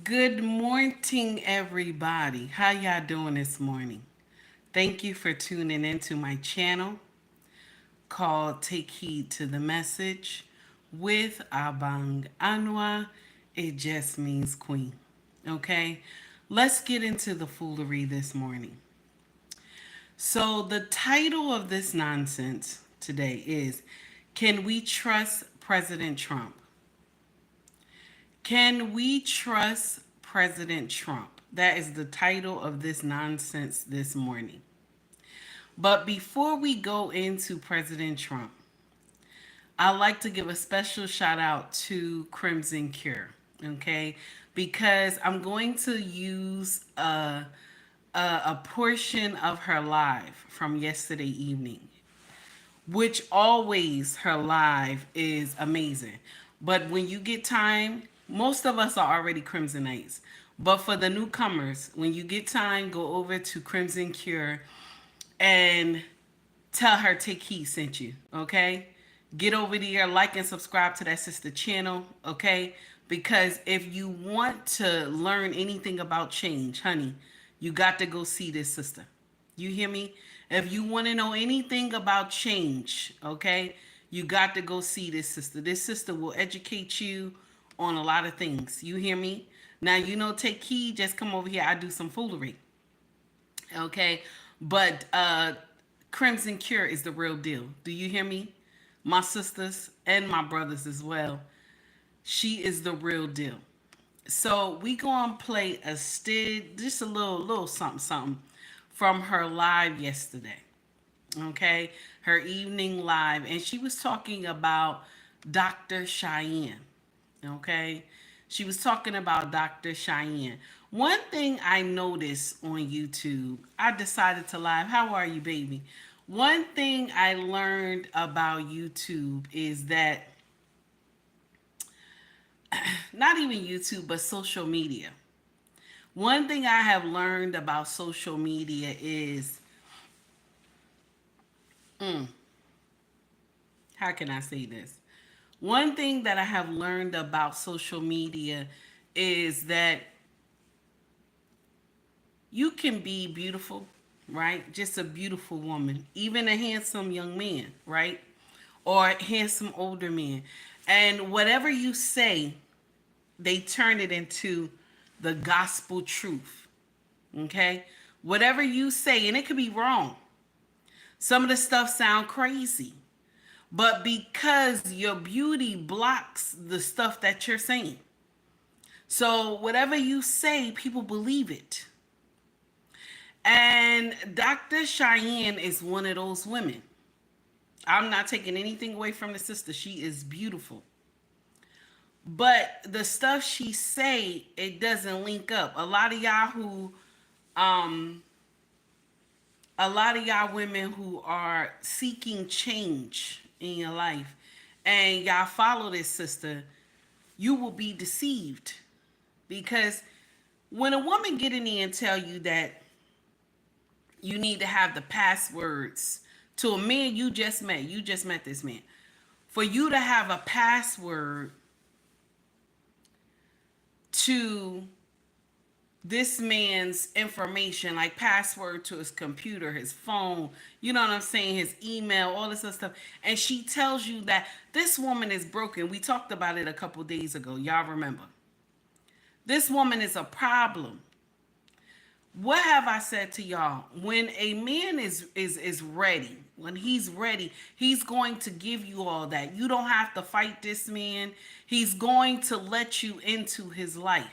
Good morning, everybody. How y'all doing this morning? Thank you for tuning into my channel called Take Heed to the Message with Abang Anwa. It just means queen. Okay? Let's get into the foolery this morning. So, the title of this nonsense today is Can We Trust President Trump? Can we trust President Trump? That is the title of this nonsense this morning. But before we go into President Trump, I'd like to give a special shout out to Crimson Cure, okay? Because I'm going to use a portion of her live from yesterday evening, which always her live is amazing. But when you get time, most of us are already Crimsonites. But for the newcomers, when you get time, go over to Crimson Cure and tell her Take Heed sent you, okay? Get over there, like and subscribe to that sister channel, okay? Because if you want to learn anything about change, honey, you got to go see this sister. You hear me? If you want to know anything about change, okay, you got to go see this sister. This sister will educate you on a lot of things. You hear me? Now, take heed, just come over here. I do some foolery. Okay? But Crimson Cure is the real deal. Do you hear me? My sisters and my brothers as well. She is the real deal. So we gonna play just a little something something from her live yesterday. Okay, her evening live, and she was talking about Dr. Cheyenne. Okay, she was talking about Dr. Cheyenne. One thing I noticed on YouTube, I decided to live. How are you, baby? One thing I learned about YouTube is that not even YouTube, but social media. One thing I have learned about social media is, how can I say this? One thing that I have learned about social media is that you can be beautiful, right? Just a beautiful woman, even a handsome young man, right? Or a handsome older man. And whatever you say, they turn it into the gospel truth. Okay? Whatever you say, and it could be wrong. Some of the stuff sound crazy. But because your beauty blocks the stuff that you're saying. So whatever you say, people believe it. And Dr. Cheyenne is one of those women. I'm not taking anything away from the sister. She is beautiful. But the stuff she say, it doesn't link up. Um, a lot of y'all women who are seeking change in your life, and y'all follow this sister, you will be deceived. Because when a woman get in there and tell you that you need to have the passwords to a man you just met this man. For you to have a password to this man's information, like password to his computer, his phone, you know what I'm saying, his email, all this other stuff. And she tells you that this woman is broken. We talked about it a couple days ago. Y'all remember. This woman is a problem. What have I said to y'all? When a man is ready, when he's ready, he's going to give you all that. You don't have to fight this man. He's going to let you into his life.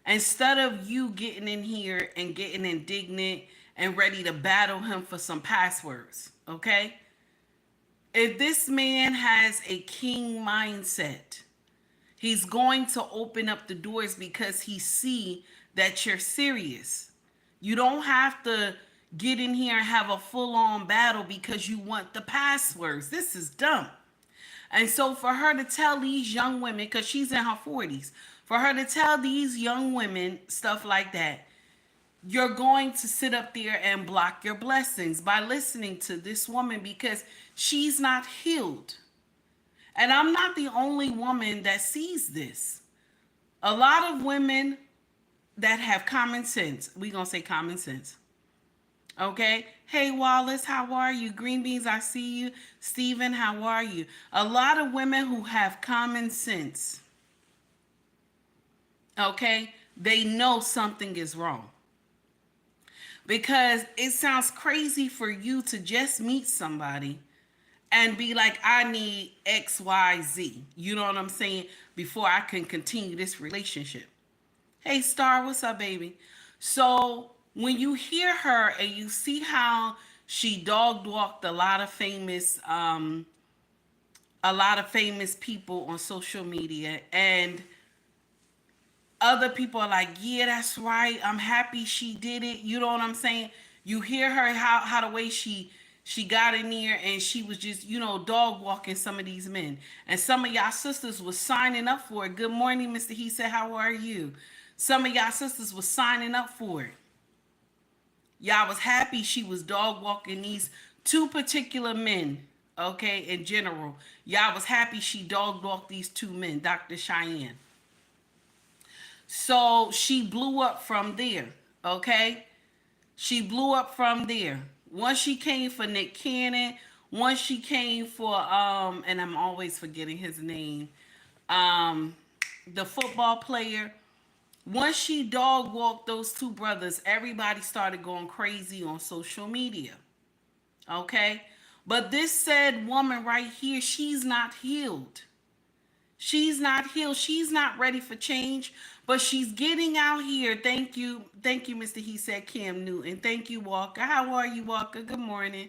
Instead of you getting in here and getting indignant and ready to battle him for some passwords, okay? If this man has a king mindset, he's going to open up the doors because he see that you're serious. You don't have to get in here and have a full-on battle because you want the passwords. This is dumb. And so for her to tell these young women, because she's in her 40s, for her to tell these young women stuff like that, you're going to sit up there and block your blessings by listening to this woman because she's not healed. And I'm not the only woman that sees this. A lot of women that have common sense, we gonna say common sense. Okay. Hey Wallace, how are you? Green beans, I see you. Steven, how are you? A lot of women who have common sense, okay, they know something is wrong. Because it sounds crazy for you to just meet somebody and be like, I need XYZ. You know what I'm saying? Before I can continue this relationship. Hey, Star, what's up, baby? So when you hear her and you see how she dog walked a lot of famous people on social media, and other people are like, yeah, that's right, I'm happy she did it. You know what I'm saying? You hear her, how the way she got in there and she was just, dog walking some of these men. And some of y'all sisters was signing up for it. Good morning, Mr. He said, how are you? Some of y'all sisters was signing up for it. Y'all was happy she was dog walking these two particular men, okay, in general. Y'all was happy she dog walked these two men, Dr. Cheyenne. So she blew up from there, okay? She blew up from there. Once she came for Nick Cannon, once she came for and I'm always forgetting his name, um, the football player. Once she dog walked those two brothers, everybody started going crazy on social media. Okay? But this said woman right here, she's not healed. She's not healed. She's not ready for change, but she's getting out here. Thank you. Thank you, Mr. He said Cam Newton. Thank you, Walker. How are you, Walker? Good morning.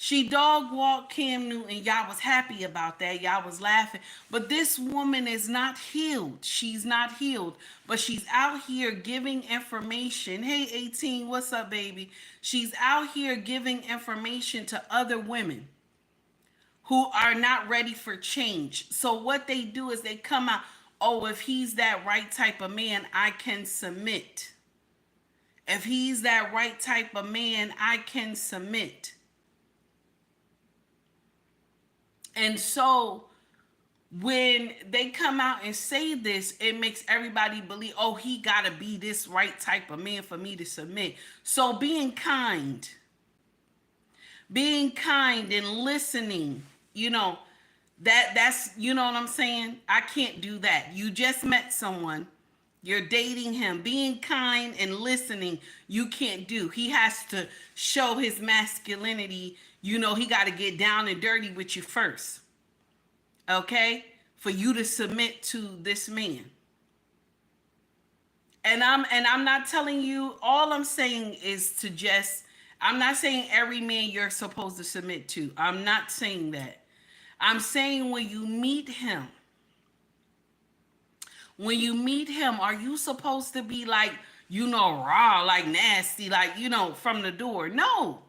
She dog walked Cam Newton. Y'all was happy about that. Y'all was laughing. But this woman is not healed. She's not healed. But she's out here giving information. Hey, 18, what's up, baby? She's out here giving information to other women who are not ready for change. So what they do is they come out, oh, if he's that right type of man, I can submit. If he's that right type of man, I can submit. And so when they come out and say this, it makes everybody believe, oh, he got to be this right type of man for me to submit. So being kind and listening, that's, you know what I'm saying? I can't do that. You just met someone, you're dating him. Being kind and listening, you can't do. He has to show his masculinity. He got to get down and dirty with you first. Okay? For you to submit to this man. And I'm not telling you, all I'm saying is to just, I'm not saying every man you're supposed to submit to. I'm not saying that. I'm saying when you meet him, are you supposed to be like, raw, like nasty, like, from the door? No.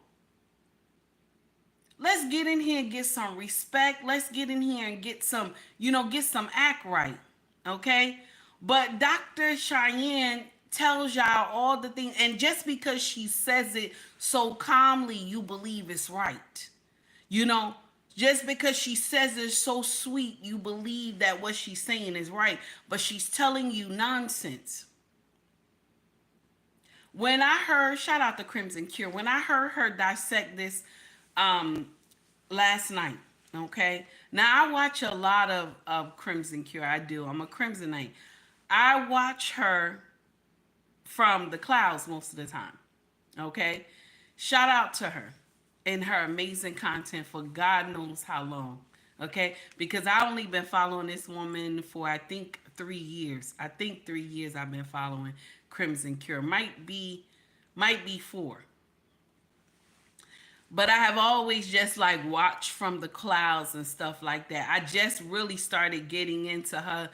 Let's get in here and get some respect. Let's get in here and get some, get some act right. Okay? But Dr. Cheyenne tells y'all all the things, and just because she says it so calmly, you believe it's right. Just because she says it so sweet, you believe that what she's saying is right. But she's telling you nonsense. When I heard, shout out to Crimson Cure, when I heard her dissect this last night, okay? Now, I watch a lot of Crimson Cure. I do. I'm a Crimsonite. I watch her from the clouds most of the time, okay? Shout out to her and her amazing content for God knows how long, okay? Because I only been following this woman for, I think, 3 years. I think 3 years I've been following Crimson Cure. Might be 4. But I have always just like watched from the clouds and stuff like that. I just really started getting into her,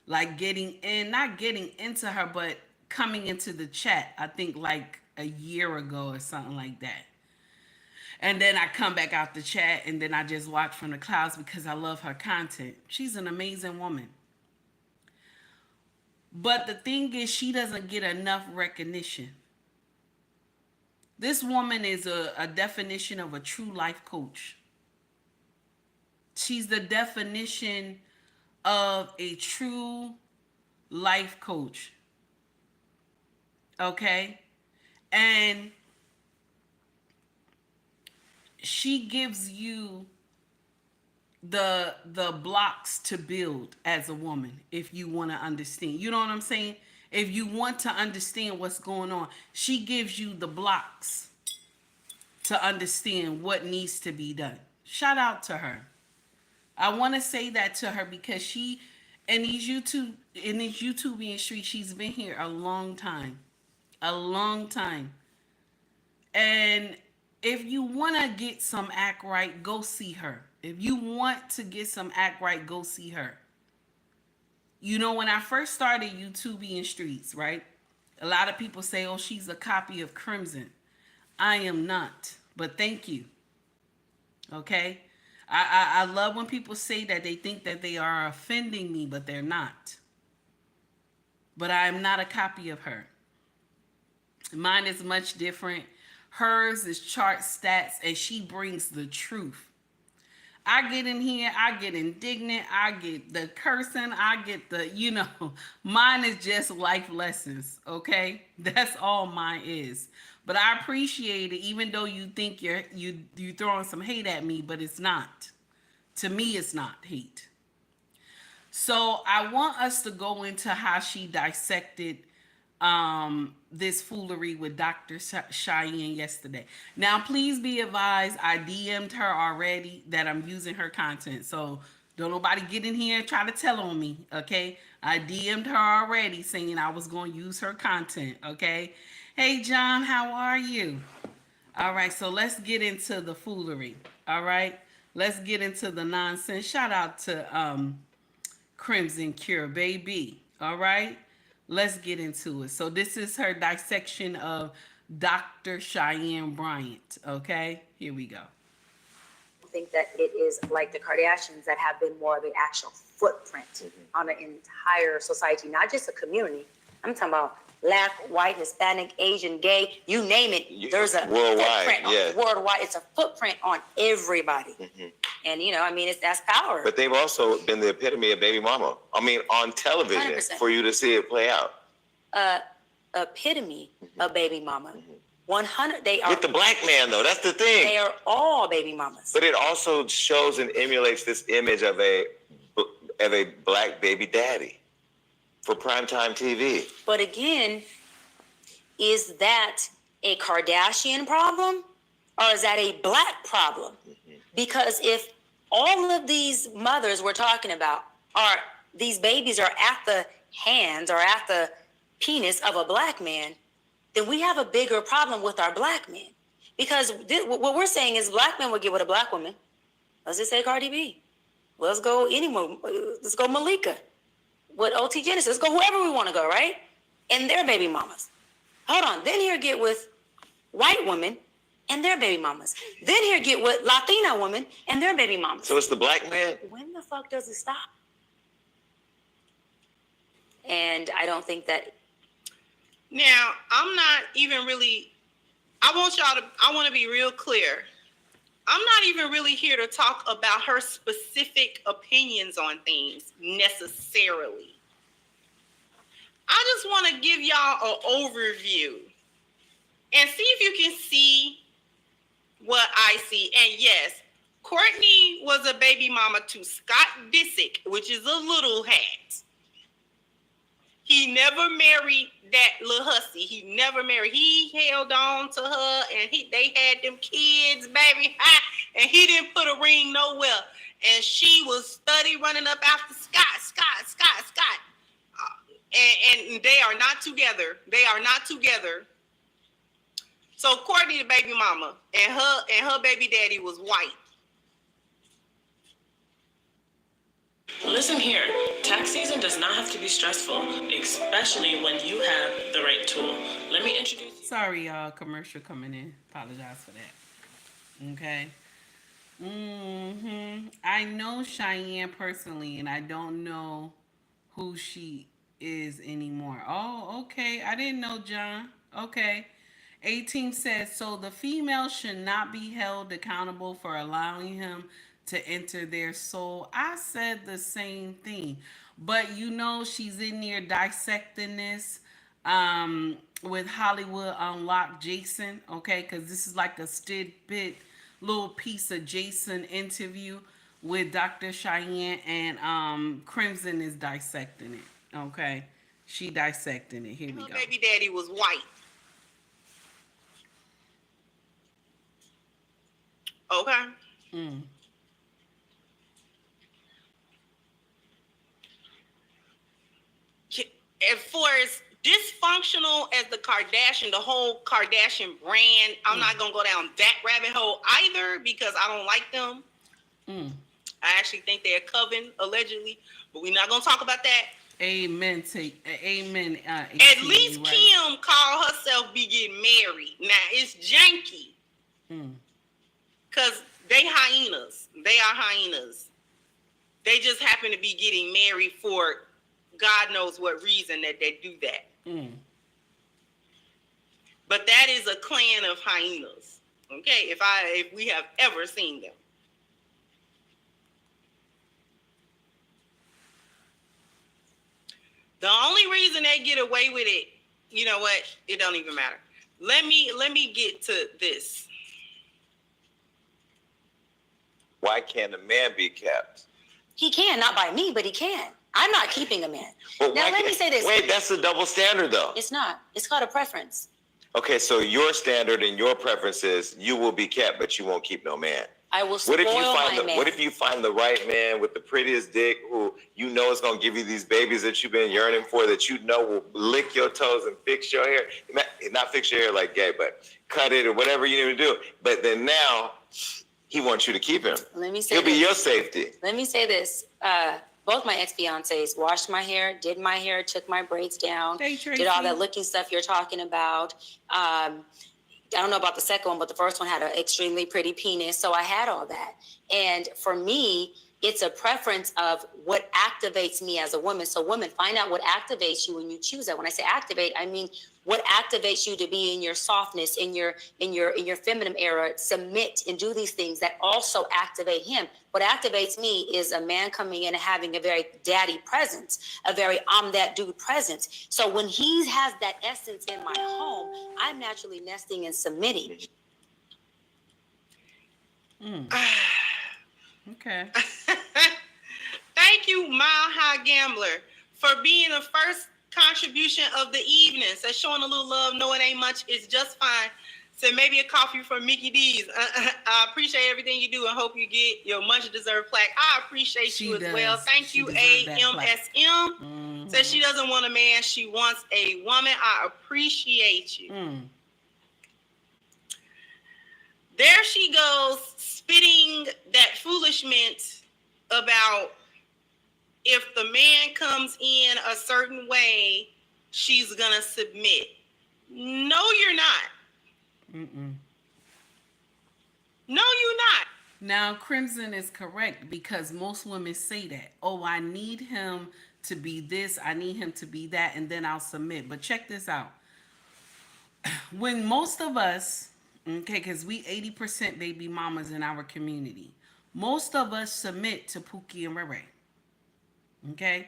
like not getting into her, but coming into the chat, I think like a year ago or something like that. And then I come back out the chat and then I just watch from the clouds because I love her content. She's an amazing woman. But the thing is, she doesn't get enough recognition. This woman is a definition of a true life coach. She's the definition of a true life coach. Okay? And she gives you the blocks to build as a woman if you want to understand. You know what I'm saying? If you want to understand what's going on, she gives you the blocks to understand what needs to be done. Shout out to her. I want to say that to her because she in these YouTubian streets, she's been here a long time. A long time. And if you want to get some act right, go see her. If you want to get some act right, go see her. You know, when I first started YouTubian streets, right? A lot of people say, oh, she's a copy of Crimson. I am not. But thank you. Okay? I love when people say that they think that they are offending me, but they're not. But I am not a copy of her. Mine is much different. Hers is chart stats, and she brings the truth. I get in here, I get indignant, I get the cursing, I get the, mine is just life lessons, okay? That's all mine is. But I appreciate it, even though you think you throwing some hate at me, but it's not. To me, it's not hate. So I want us to go into how she dissected this foolery with Dr. Cheyenne yesterday. Now, please be advised, I DM'd her already that I'm using her content. So don't nobody get in here and try to tell on me, okay? I DM'd her already saying I was going to use her content, okay? Hey, John, how are you? All right, so let's get into the foolery, all right? Let's get into the nonsense. Shout out to Crimson Cure, baby, all right? Let's get into it. So this is her dissection of Dr. Cheyenne Bryant, okay? Here we go. I think that it is like the Kardashians that have been more of an actual footprint on an entire society, not just a community. I'm talking about Black, white, Hispanic, Asian, gay, you name it. There's a footprint worldwide. It's a footprint on everybody. And, that's power. But they've also been the epitome of baby mama. I mean, on television 100%. For you to see it play out. Epitome of baby mama. 100. They are with the black man, though. That's the thing. They are all baby mamas. But it also shows and emulates this image of a black baby daddy for primetime TV. But again, is that a Kardashian problem or is that a black problem? Because if all of these mothers we're talking about these babies are at the hands or at the penis of a black man, then we have a bigger problem with our black men. Because what we're saying is black men would get with a black woman. Let's just say Cardi B. Let's go anyone. Let's go Malika. With OT Genesis. Let's go whoever we want to go, right? And their baby mamas. Hold on. Then here get with white women and their baby mamas. Then here get with Latina women and their baby mamas. So it's the black man? When the fuck does it stop? And I don't think that. Now, I'm not even really, I want to be real clear. I'm not even really here to talk about her specific opinions on things necessarily. I just want to give y'all an overview and see if you can see what I see. And yes, Courtney was a baby mama to Scott Disick, which is a little hat. He never married that little hussy. He never married. He held on to her, and they had them kids, baby. And he didn't put a ring nowhere. And she was steady running up after Scott. And they are not together. They are not together. So Courtney, the baby mama, and her baby daddy was white. Listen here, tax season does not have to be stressful, especially when you have the right tool. Let me introduce you. Sorry, y'all, commercial coming in. Apologize for that. Okay. I know Cheyenne personally, and I don't know who she is anymore. Oh, okay. I didn't know, John. Okay. 18 says, so the female should not be held accountable for allowing him to enter their soul. I said the same thing. But you know, she's in there dissecting this with Hollywood Unlocked Jason, okay? Because this is like a tidbit, little piece of Jason interview with Dr. Cheyenne, and Crimson is dissecting it, okay? She dissecting it. Here we Her go. baby daddy was white. Okay. Mm. As far as dysfunctional as the Kardashian, the whole Kardashian brand, I'm not gonna go down that rabbit hole either because I don't like them. Mm. I actually think they're a coven, allegedly, but we're not gonna talk about that. Amen. Amen. At least right. Kim called herself be getting married. Now it's janky. Mm. Because they hyenas. They are hyenas. They just happen to be getting married for God knows what reason that they do that. Mm. But that is a clan of hyenas. Okay, if we have ever seen them. The only reason they get away with it, you know what? It don't even matter. Let me get to this. Why can't a man be kept? He can, not by me, but he can. I'm not keeping a man. But Now, why let me can't- say this. Wait, that's a double standard, though. It's not. It's called a preference. Okay, so your standard and your preference is you will be kept, but you won't keep no man. I will What spoil if you find my the man. What if you find the right man with the prettiest dick who you know is gonna give you these babies that you've been yearning for, that you know will lick your toes and fix your hair, not fix your hair like gay, but cut it or whatever you need to do. But then now he wants you to keep him. Let me say He'll be this. your safety. Let me say this. Both my ex-fiancés washed my hair, did my hair, took my braids down, Hey, Tracy. did all that looking stuff you're talking about. I don't know about the second one, but the first one had an extremely pretty penis. So I had all that. And for me, it's a preference of what activates me as a woman. So women, find out what activates you when you choose that. When I say activate, I mean what activates you to be in your softness, in your feminine era, submit and do these things that also activate him. What activates me is a man coming in and having a very daddy presence, a very I'm that dude presence. So when he has that essence in my home, I'm naturally nesting and submitting. Mm. Okay. Thank you, Mile High Gambler, for being the first contribution of the evening. So showing a little love, no, it ain't much, it's just fine. So maybe a coffee from Mickey D's. I appreciate everything you do and hope you get your much deserved plaque. I appreciate you as well. Thank you, AMSM. Says she doesn't want a man, she wants a woman. I appreciate you. Mm. There she goes, spitting that foolishment about if the man comes in a certain way, she's gonna submit. No, you're not. Mm-mm. No, you're not. Now, Crimson is correct because most women say that. Oh, I need him to be this, I need him to be that, and then I'll submit. But check this out. When most of us, okay, because we 80% baby mamas in our community, most of us submit to Pookie and Ray Ray. Okay?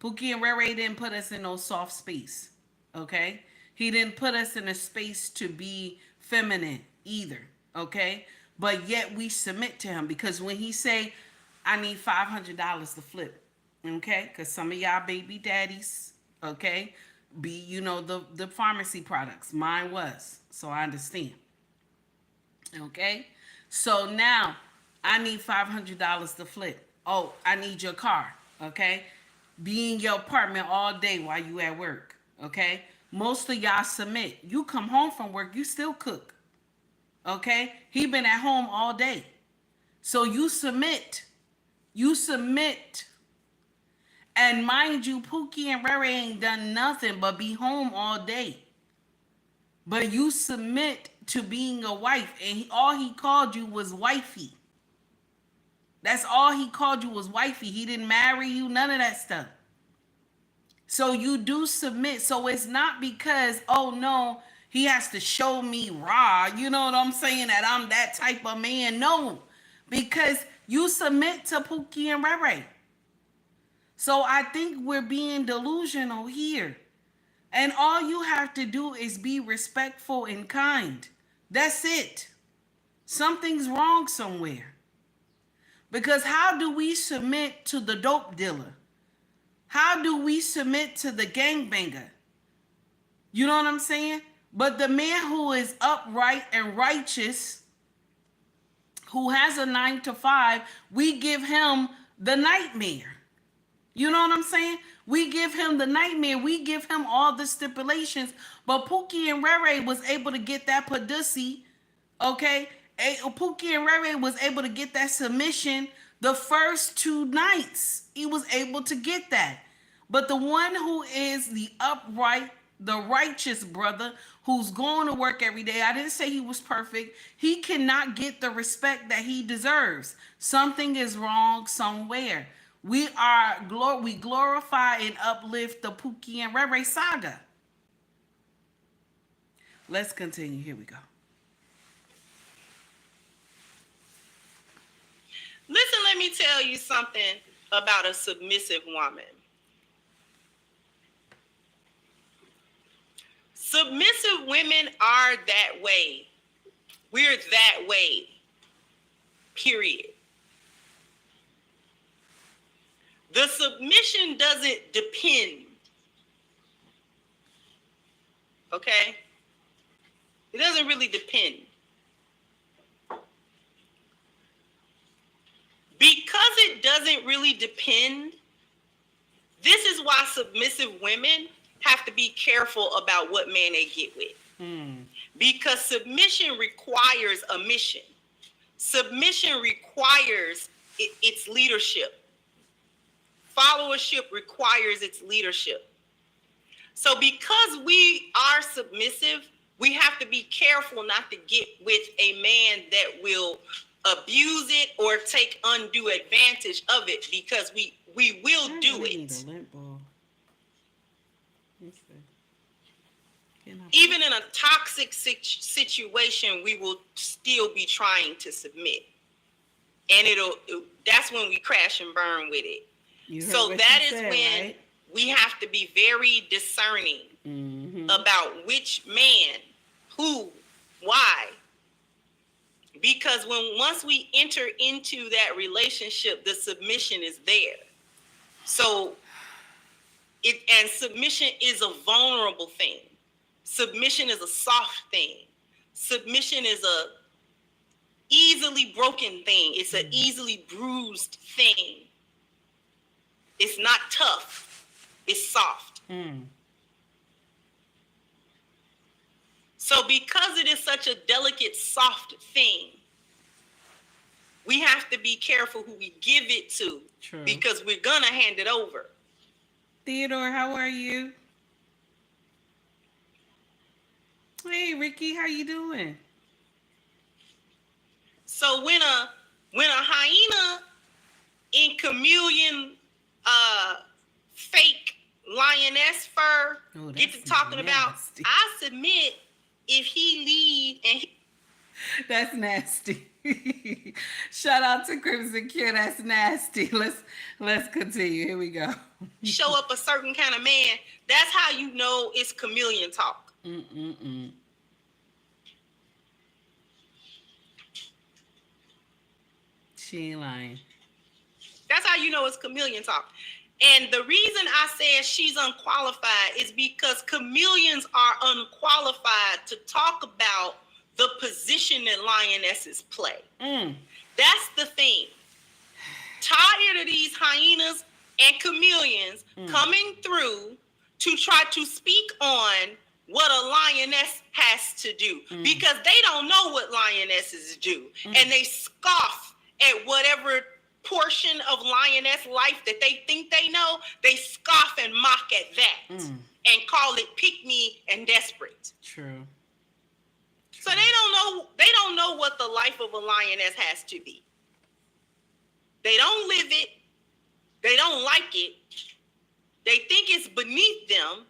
Pookie and Ray Ray didn't put us in no soft space. Okay? He didn't put us in a space to be feminine either. Okay? But yet we submit to him because when he say, I need $500 to flip. Okay? Because some of y'all baby daddies, okay, be, you know, the pharmacy products. Mine was. So I understand. Okay? So now I need $500 to flip. Oh, I need your car. Okay? Be in your apartment all day while you at work. Okay? Most of y'all submit. You come home from work, you still cook. Okay? He been at home all day. So you submit. You submit. And mind you, Pookie and Ray Ray ain't done nothing but be home all day. But you submit to being a wife. And all he called you was wifey. That's all he called you was wifey. He didn't marry you, none of that stuff. So you do submit. So it's not because, oh no, he has to show me raw. You know what I'm saying? That I'm that type of man. No. Because you submit to Pookie and Ray Ray. So I think we're being delusional here. And all you have to do is be respectful and kind. That's it. Something's wrong somewhere. Because how do we submit to the dope dealer? How do we submit to the gangbanger? You know what I'm saying? But the man who is upright and righteous, who has a 9 to 5, we give him the nightmare. You know what I'm saying? We give him the nightmare. We give him all the stipulations. But Pookie and Rere was able to get that padussy, okay? Pookie and Rere was able to get that submission the first 2 nights. He was able to get that. But the one who is the upright, the righteous brother who's going to work every day, I didn't say he was perfect. He cannot get the respect that he deserves. Something is wrong somewhere. We glorify and uplift the Pookie and Rere saga. Let's continue. Here we go. Listen, let me tell you something about a submissive woman. Submissive women are that way. We're that way. Period. The submission doesn't depend. Okay? It doesn't really depend. Because it doesn't really depend, this is why submissive women have to be careful about what man they get with. Because submission requires a mission. Submission requires its leadership. Followership requires its leadership. So because we are submissive, we have to be careful not to get with a man that will abuse it or take undue advantage of it, because we will do it. Even in a toxic situation, we will still be trying to submit. And that's when we crash and burn with it. So that is when we have to be very discerning about which man, who, why. Because once we enter into that relationship, the submission is there. So and submission is a vulnerable thing. Submission is a soft thing. Submission is a easily broken thing. It's an easily bruised thing. It's not tough. It's soft. So because it is such a delicate, soft thing, we have to be careful who we give it to. True. Because we're going to hand it over. Theodore, how are you? Hey, Ricky, how you doing? So when a hyena in chameleon fake lioness fur get to talking about, I submit if he lead and he... That's nasty. Shout out to Crimson Q. That's nasty. Let's continue. Here we go. Show up a certain kind of man. That's how you know it's chameleon talk. She ain't lying. That's how you know it's chameleon talk. And the reason I said she's unqualified is because chameleons are unqualified to talk about the position that lionesses play. That's the thing. Tired of these hyenas and chameleons coming through to try to speak on what a lioness has to do, because they don't know what lionesses do, and they scoff at whatever portion of lioness life that they think they know. They scoff and mock at that and call it pick-me and desperate. True. So they don't know what the life of a lioness has to be. They don't live it. They don't like it. They think it's beneath them.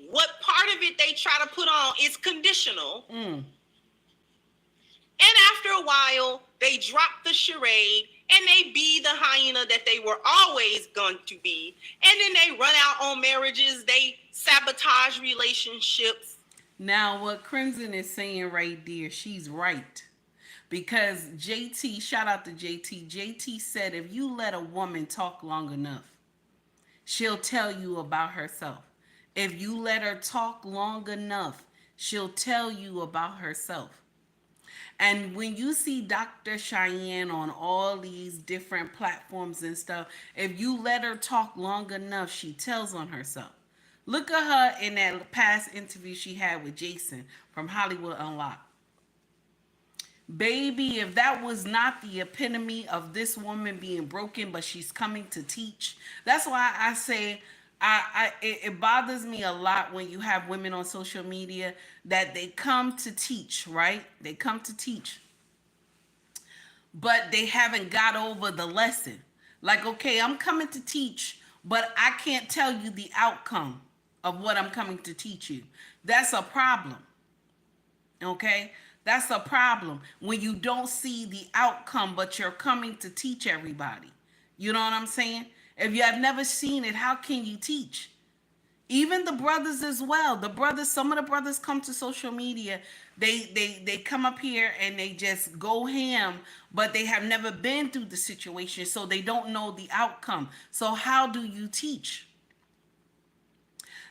What part of it they try to put on is conditional. And after a while, they drop the charade and they be the hyena that they were always going to be. And then they run out on marriages, they sabotage relationships. Now, what Crimson is saying right there, she's right. Because JT, shout out to JT. JT said if you let a woman talk long enough, she'll tell you about herself. If you let her talk long enough, she'll tell you about herself. And when you see Dr. Cheyenne on all these different platforms and stuff, if you let her talk long enough, she tells on herself. Look at her in that past interview she had with Jason from Hollywood Unlocked. Baby, if that was not the epitome of this woman being broken, but she's coming to teach. That's why I say it bothers me a lot when you have women on social media that they come to teach, right? They come to teach, but they haven't got over the lesson. Like, okay, I'm coming to teach, but I can't tell you the outcome of what I'm coming to teach you. That's a problem. Okay? That's a problem when you don't see the outcome, but you're coming to teach everybody. You know what I'm saying? If you have never seen it, how can you teach? Even the brothers as well. The brothers, some of the brothers come to social media. They come up here and they just go ham, but they have never been through the situation, so they don't know the outcome. So how do you teach?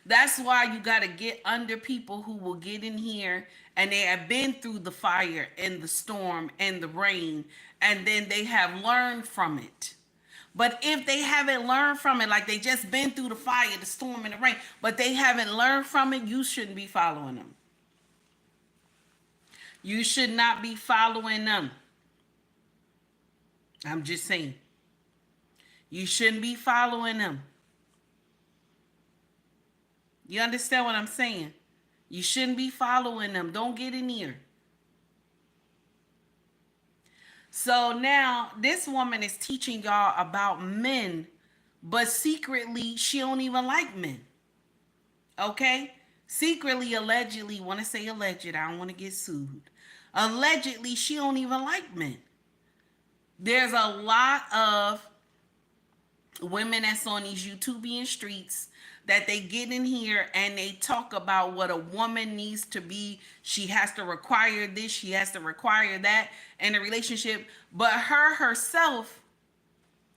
That's why you got to get under people who will get in here and they have been through the fire and the storm and the rain, and then they have learned from it. But if they haven't learned from it, like they just been through the fire, the storm, and the rain, but they haven't learned from it, you shouldn't be following them. You should not be following them. I'm just saying. You shouldn't be following them. You understand what I'm saying? You shouldn't be following them. Don't get in here. So now this woman is teaching y'all about men, but secretly she don't even like men. Okay? Secretly, allegedly, want to say alleged, I don't want to get sued. Allegedly, she don't even like men. There's a lot of women that's on these YouTubian streets that they get in here and they talk about what a woman needs to be. She has to require this, she has to require that in a relationship. But her herself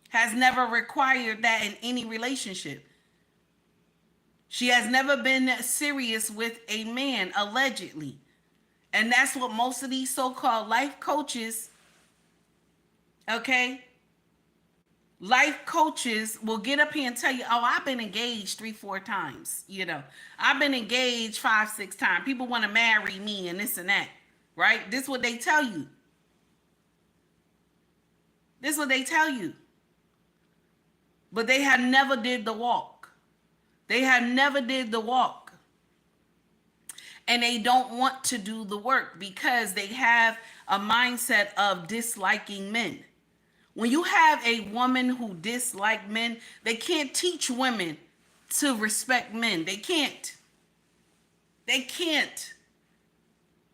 has never required that in any relationship. She has never been serious with a man, allegedly. And that's what most of these so-called life coaches, okay? Life coaches will get up here and tell you, oh, I've been engaged 3-4 times. You know, I've been engaged 5-6 times. People want to marry me and this and that, right? This is what they tell you. This is what they tell you. But they have never did the walk. They have never did the walk. And they don't want to do the work because they have a mindset of disliking men. When you have a woman who dislikes men, they can't teach women to respect men. They can't. They can't.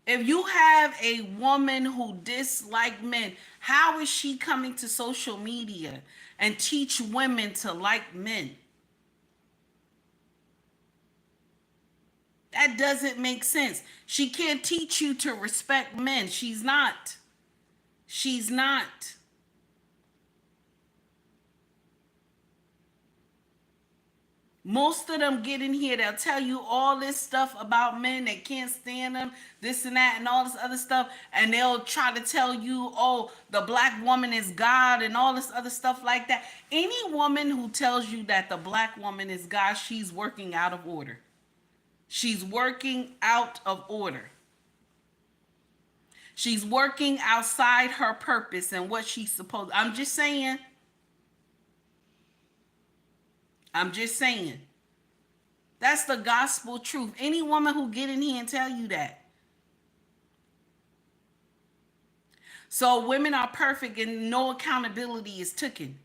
If you have a woman who dislikes men, how is she coming to social media and teach women to like men? That doesn't make sense. She can't teach you to respect men. She's not. She's not. Most of them get in here, they'll tell you all this stuff about men, they can't stand them, this and that and all this other stuff, and they'll try to tell you, oh, the black woman is God and all this other stuff like that. Any woman who tells you that the black woman is God, she's working out of order. She's working out of order. She's working outside her purpose and what she's supposed. I'm just saying. That's the gospel truth. Any woman who get in here and tell you that. So women are perfect and no accountability is taken.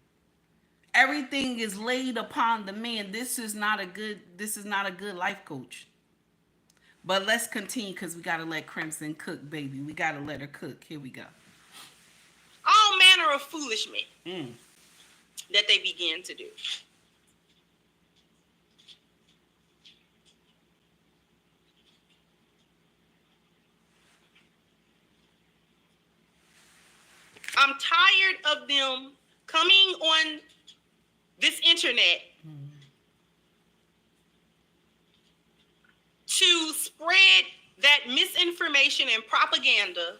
Everything is laid upon the man. This is not a good life coach. But let's continue because we got to let Crimson cook, baby. We got to let her cook. Here we go. Oh, man, manner of foolishment that they begin to do. I'm tired of them coming on this internet to spread that misinformation and propaganda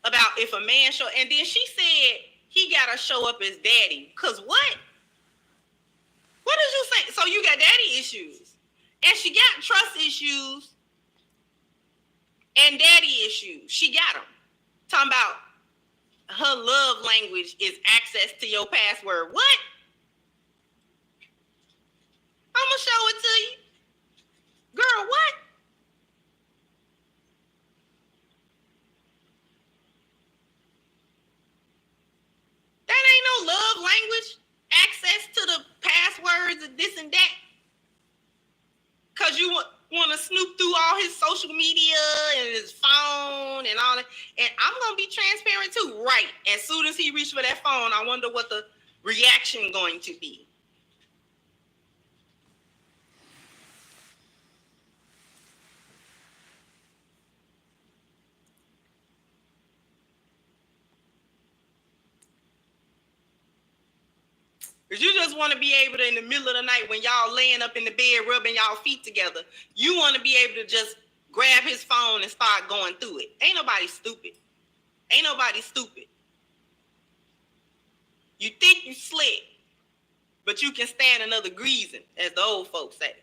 about if a man show, and then she said he gotta show up as daddy. Cause what? What did you say? So you got daddy issues, and she got trust issues and daddy issues. She got them. Talking about her love language is access to your password. What? I'm gonna show it to you. Girl, what? That ain't no love language. Access to the passwords and this and that. Cause you want to snoop through all his social media and his phone and all that. And I'm gonna be transparent too. Right. As soon as he reached for that phone, I wonder what the reaction going to be. Because you just want to be able to, in the middle of the night, when y'all laying up in the bed, rubbing y'all feet together, you want to be able to just grab his phone and start going through it. Ain't nobody stupid. Ain't nobody stupid. You think you slick, but you can stand another greasing, as the old folks say.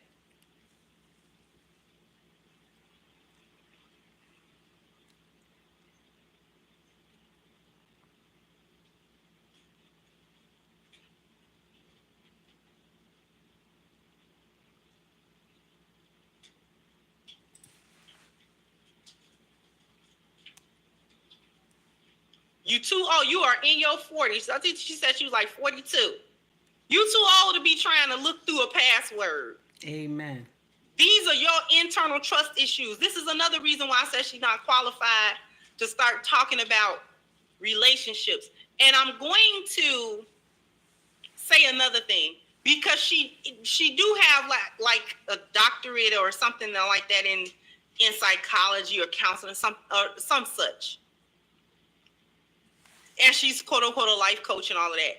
You are in your 40s. I think she said she was like 42. You too old to be trying to look through a password. Amen. These are your internal trust issues. This is another reason why I said she's not qualified to start talking about relationships. And I'm going to say another thing, because she do have like a doctorate or something like that in psychology or counseling, some such. And she's quote unquote a life coach and all of that.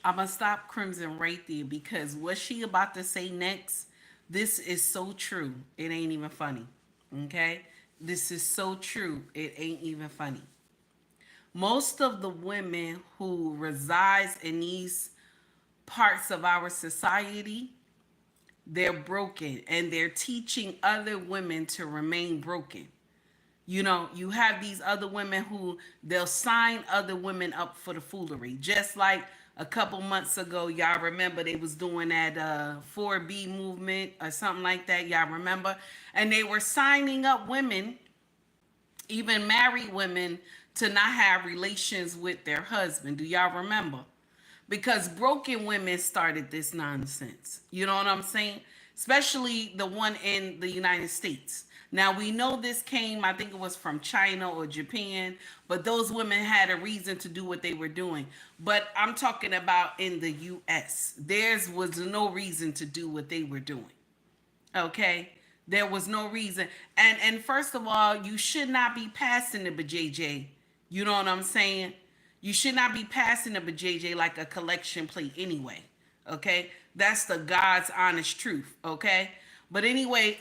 I'm gonna stop Crimson right there, because what she about to say next, this is so true. It ain't even funny. Okay? This is so true. It ain't even funny. Most of the women who resides in these parts of our society, they're broken, and they're teaching other women to remain broken. You know, you have these other women who they'll sign other women up for the foolery. Just like a couple months ago, y'all remember they was doing that 4B movement or something like that. Y'all remember? And they were signing up women, even married women, to not have relations with their husband. Do y'all remember? Because broken women started this nonsense. You know what I'm saying? Especially the one in the United States. Now, we know this came, I think it was from China or Japan, but those women had a reason to do what they were doing. But I'm talking about in the U.S. Theirs was no reason to do what they were doing. Okay? There was no reason. And first of all, you should not be passing the BJJ. You know what I'm saying? You should not be passing the BJJ like a collection plate anyway. Okay? That's the God's honest truth. Okay? But anyway,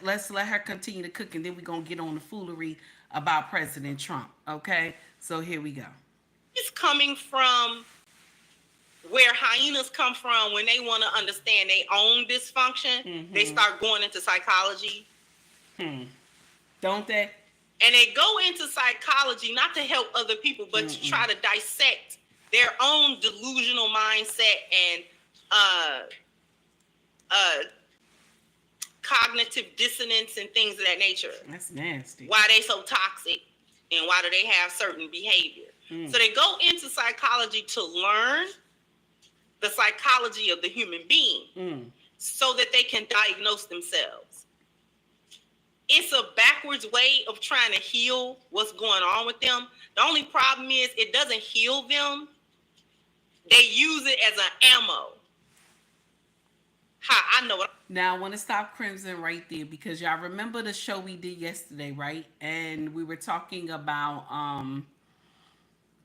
let's let her continue to cook, and then we're going to get on the foolery about President Trump. Okay? So here we go. It's coming from where hyenas come from when they want to understand their own dysfunction. Mm-hmm. They start going into psychology. Don't they? And they go into psychology not to help other people, but to try to dissect their own delusional mindset and cognitive dissonance and things of that nature. That's nasty. Why they so toxic and why do they have certain behavior? So they go into psychology to learn the psychology of the human being so that they can diagnose themselves. it's a backwards way of trying to heal what's going on with them. The only problem is it doesn't heal them. They use it as an ammo. I know what. Now I want to stop Crimson right there because y'all remember the show we did yesterday, right? And we were talking about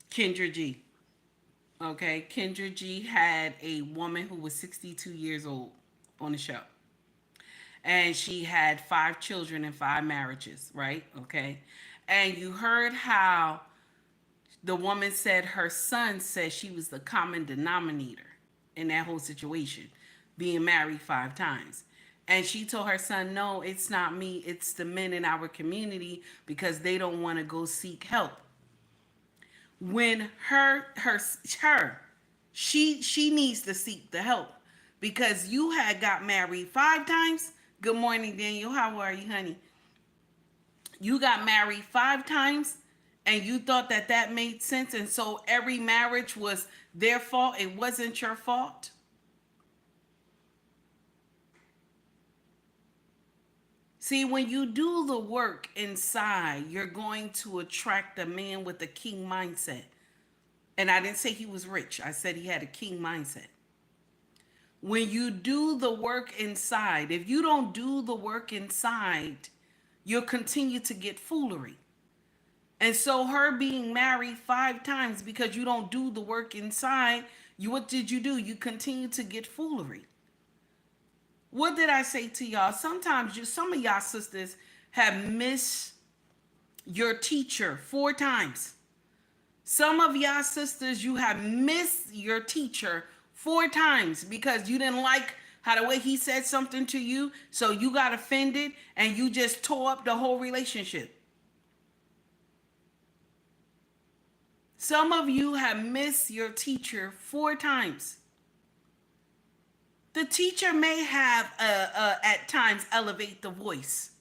Kendra G. Okay, Kendra G had a woman who was 62 years old on the show. And she had 5 children and 5 marriages, right? Okay. And you heard how the woman said her son said she was the common denominator in that whole situation, being married 5 times. And she told her son, no, it's not me. It's the men in our community because they don't want to go seek help. When she needs to seek the help because you had got married 5 times. Good morning, Daniel. How are you, honey? You got married 5 times and you thought that made sense. And so every marriage was their fault. It wasn't your fault. See, when you do the work inside, you're going to attract a man with a king mindset. And I didn't say he was rich. I said he had a king mindset. When you do the work inside, if you don't do the work inside, you'll continue to get foolery. And so her being married 5 times because you don't do the work inside, what did you do? You continue to get foolery. What did I say to y'all? Sometimes some of y'all sisters have missed your teacher 4 times. Some of y'all sisters, you have missed your teacher 4 times because you didn't like how the way he said something to you. So you got offended and you just tore up the whole relationship. Some of you have missed your teacher 4 times. The teacher may have at times elevate the voice.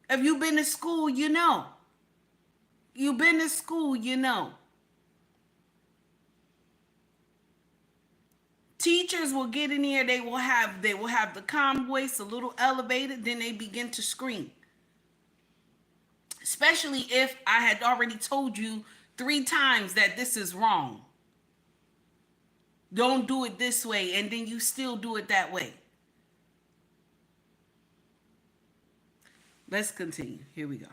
If you've been to school, you know. You've been to school, you know. Teachers will get in here, they will have the calm voice a little elevated, then they begin to scream. Especially if I had already told you 3 times that this is wrong. Don't do it this way, and then you still do it that way. Let's continue. Here we go.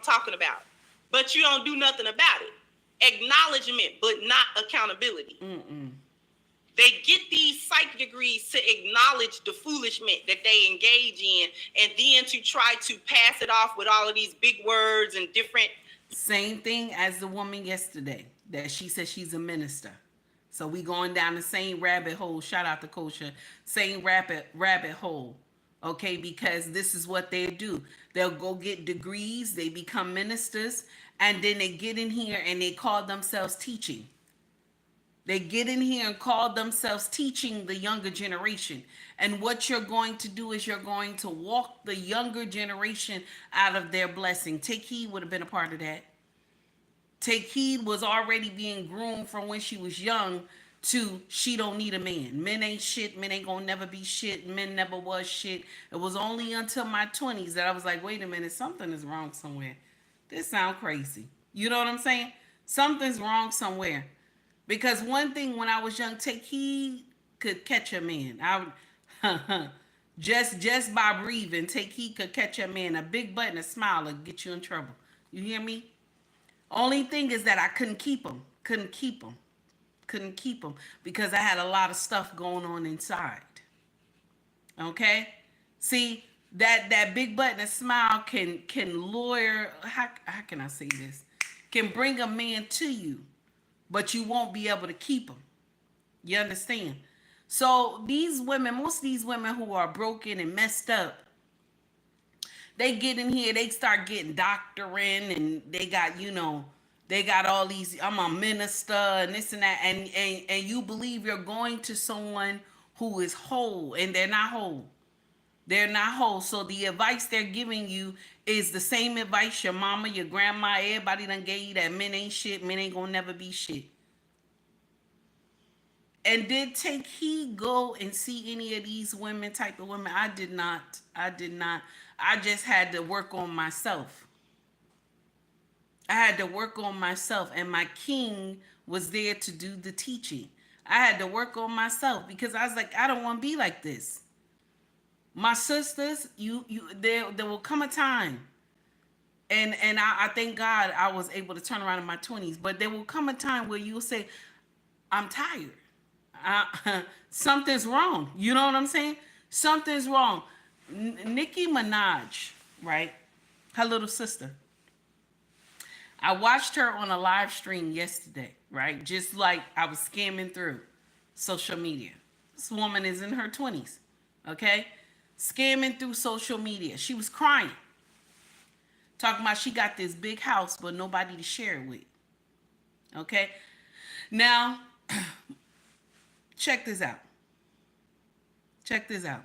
Talking about, but you don't do nothing about it. Acknowledgement, but not accountability. They get these psych degrees to acknowledge the foolishness that they engage in, and then to try to pass it off with all of these big words and different. Same thing as the woman yesterday that she said she's a minister. So we going down the same rabbit hole. Shout out to Kosha. Same rabbit hole. Okay, because this is what they do. They'll go get degrees, they become ministers, and then they get in here and they call themselves teaching. They get in here and call themselves teaching the younger generation. And what you're going to do is you're going to walk the younger generation out of their blessing. Take Heed would have been a part of that. Take Heed was already being groomed from when she was young to she don't need a man. Men ain't shit. Men ain't gonna never be shit. Men never was shit. It was only until my 20s that I was like, wait a minute, something is wrong somewhere. This sounds crazy. You know what I'm saying? Something's wrong somewhere. Because one thing when I was young, Take Heed could catch a man. Just by breathing, Take Heed could catch a man. A big butt and a smile will get you in trouble. You hear me? Only thing is that I couldn't keep him. Couldn't keep him because I had a lot of stuff going on inside. Okay? See, that big butt and a smile can lure, how can I say this? Can bring a man to you, but you won't be able to keep him. You understand? So these women, most of these women who are broken and messed up, they get in here, they start getting doctoring, and they got, they got all these, I'm a minister and this and that, and you believe you're going to someone who is whole, and they're not whole. They're not whole. So the advice they're giving you is the same advice your mama, your grandma, everybody done gave you, that men ain't shit, men ain't gonna never be shit. And did Take Heed go and see any of these women, type of women? I did not. I did not. I just had to work on myself. I had to work on myself, and my king was there to do the teaching. I had to work on myself because I was like, I don't want to be like this. My sisters, there will come a time, and I thank God I was able to turn around in my 20s. But there will come a time where you'll say, I'm tired. Something's wrong. You know what I'm saying? Something's wrong. Nicki Minaj, right? Her little sister. I watched her on a live stream yesterday, right? Just like I was scamming through social media. This woman is in her 20s, okay? Scamming through social media. She was crying. Talking about she got this big house, but nobody to share it with. Okay? Now, check this out. Check this out.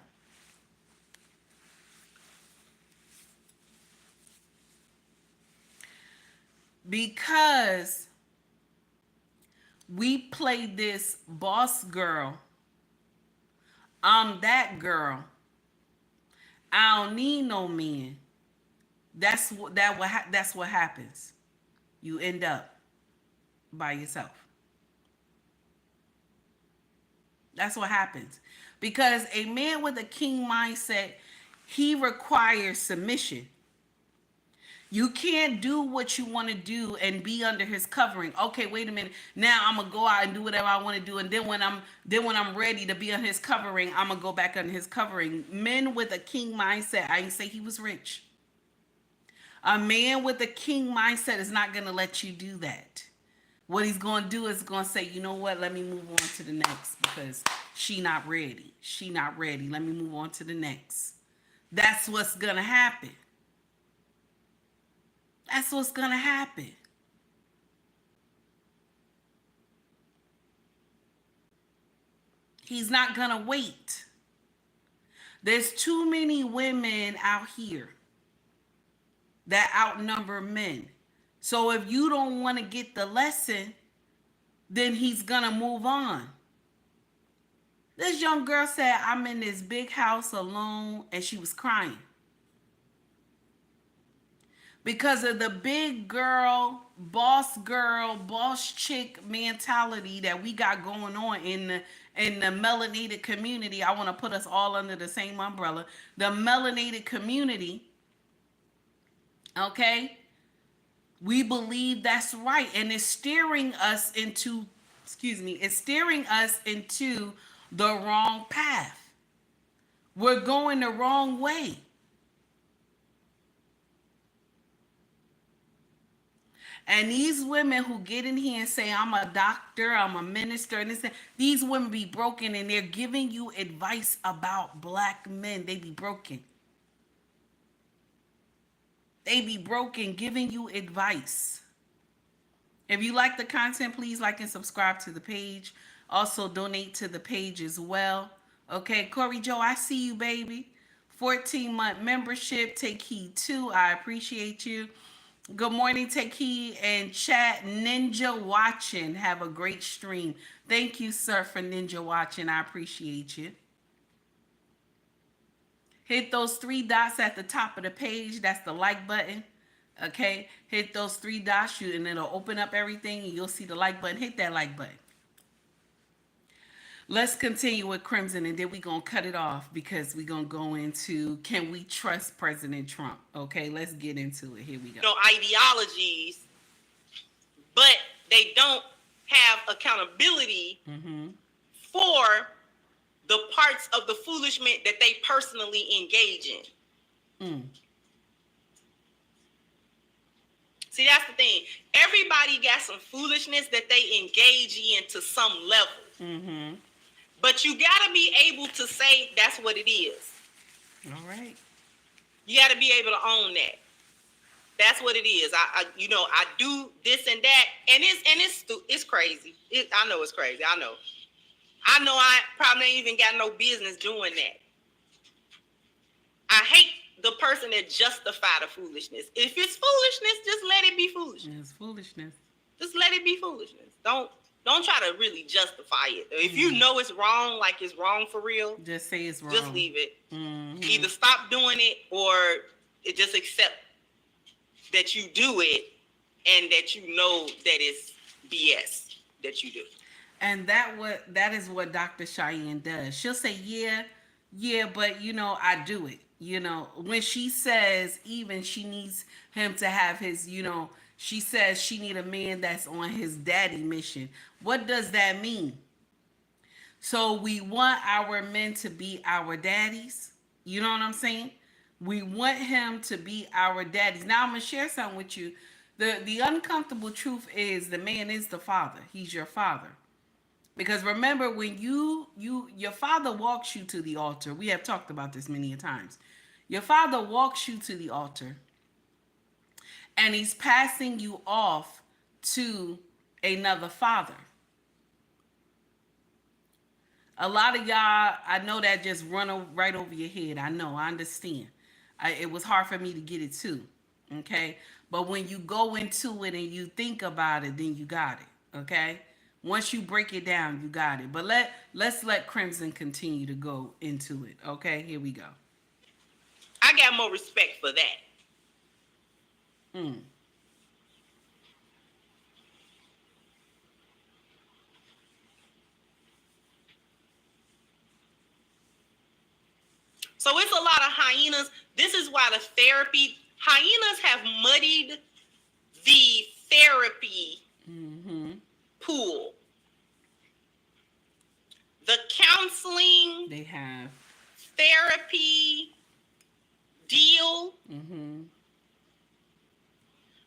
Because we play this boss girl, I'm that girl, I don't need no man. That's what happens. You end up by yourself. That's what happens. Because a man with a king mindset, he requires submission. You can't do what you want to do and be under his covering. Okay, wait a minute. Now I'm gonna go out and do whatever I want to do, and then when I'm ready to be on his covering, I'm gonna go back under his covering. Men with a king mindset, I didn't say he was rich. A man with a king mindset is not gonna let you do that. What he's gonna do is gonna say, you know what? Let me move on to the next because she not ready. She not ready. Let me move on to the next. That's what's gonna happen. That's what's going to happen. He's not going to wait. There's too many women out here that outnumber men. So if you don't want to get the lesson, then he's going to move on. This young girl said, I'm in this big house alone, and she was crying. Because of the big girl, boss chick mentality that we got going on in the melanated community. I want to put us all under the same umbrella. The melanated community, okay? We believe that's right. And it's steering us into, it's steering us into the wrong path. We're going the wrong way. And these women who get in here and say, I'm a doctor, I'm a minister, and these women be broken, and they're giving you advice about black men. They be broken. They be broken, giving you advice. If you like the content, please like and subscribe to the page. Also, donate to the page as well. Okay, Corey Joe, I see you, baby. 14-month membership. Take heed too. I appreciate you. Good morning, Take Heed and chat. Ninja watching. Have a great stream. Thank you, sir, for Ninja watching. I appreciate you. Hit those 3 dots at the top of the page. That's the like button. Okay. Hit those 3 dots, and it'll open up everything, and you'll see the like button. Hit that like button. Let's continue with Crimson, and then we're going to cut it off because we're going to go into, can we trust President Trump? Okay, let's get into it. Here we go. Ideologies, but they don't have accountability for the parts of the foolishness that they personally engage in. See, that's the thing. Everybody got some foolishness that they engage in to some level. But you got to be able to say that's what it is. All right. You got to be able to own that. That's what it is. I do this and that, and it's crazy. I know it's crazy. I know I probably ain't even got no business doing that. I hate the person that justify the foolishness. If it's foolishness, just let it be foolishness. It's foolishness. Just let it be foolishness. Don't Don't try to really justify it. If you know it's wrong, like it's wrong for real, just say it's wrong. Just leave it. Either stop doing it or just accept that you do it and that you know that it's BS that you do. And that is what Dr. Cheyenne does. She'll say, yeah, but I do it. When she says even she needs him to have his, she says she need a man that's on his daddy mission. What does that mean? So we want our men to be our daddies. You know what I'm saying? We want him to be our daddies. Now I'm gonna share something with you. The uncomfortable truth is the man is the father. He's your father. Because remember, when your father walks you to the altar, we have talked about this many a times. Your father walks you to the altar and he's passing you off to another father. A lot of y'all, I know that just run right over your head. I know, I understand. It was hard for me to get it too. Okay? But when you go into it and you think about it, then you got it. Okay? Once you break it down, you got it. But let's let Crimson continue to go into it. Okay, here we go. I got more respect for that. So it's a lot of hyenas. This is why the hyenas have muddied the therapy pool. The counseling, they have therapy deal.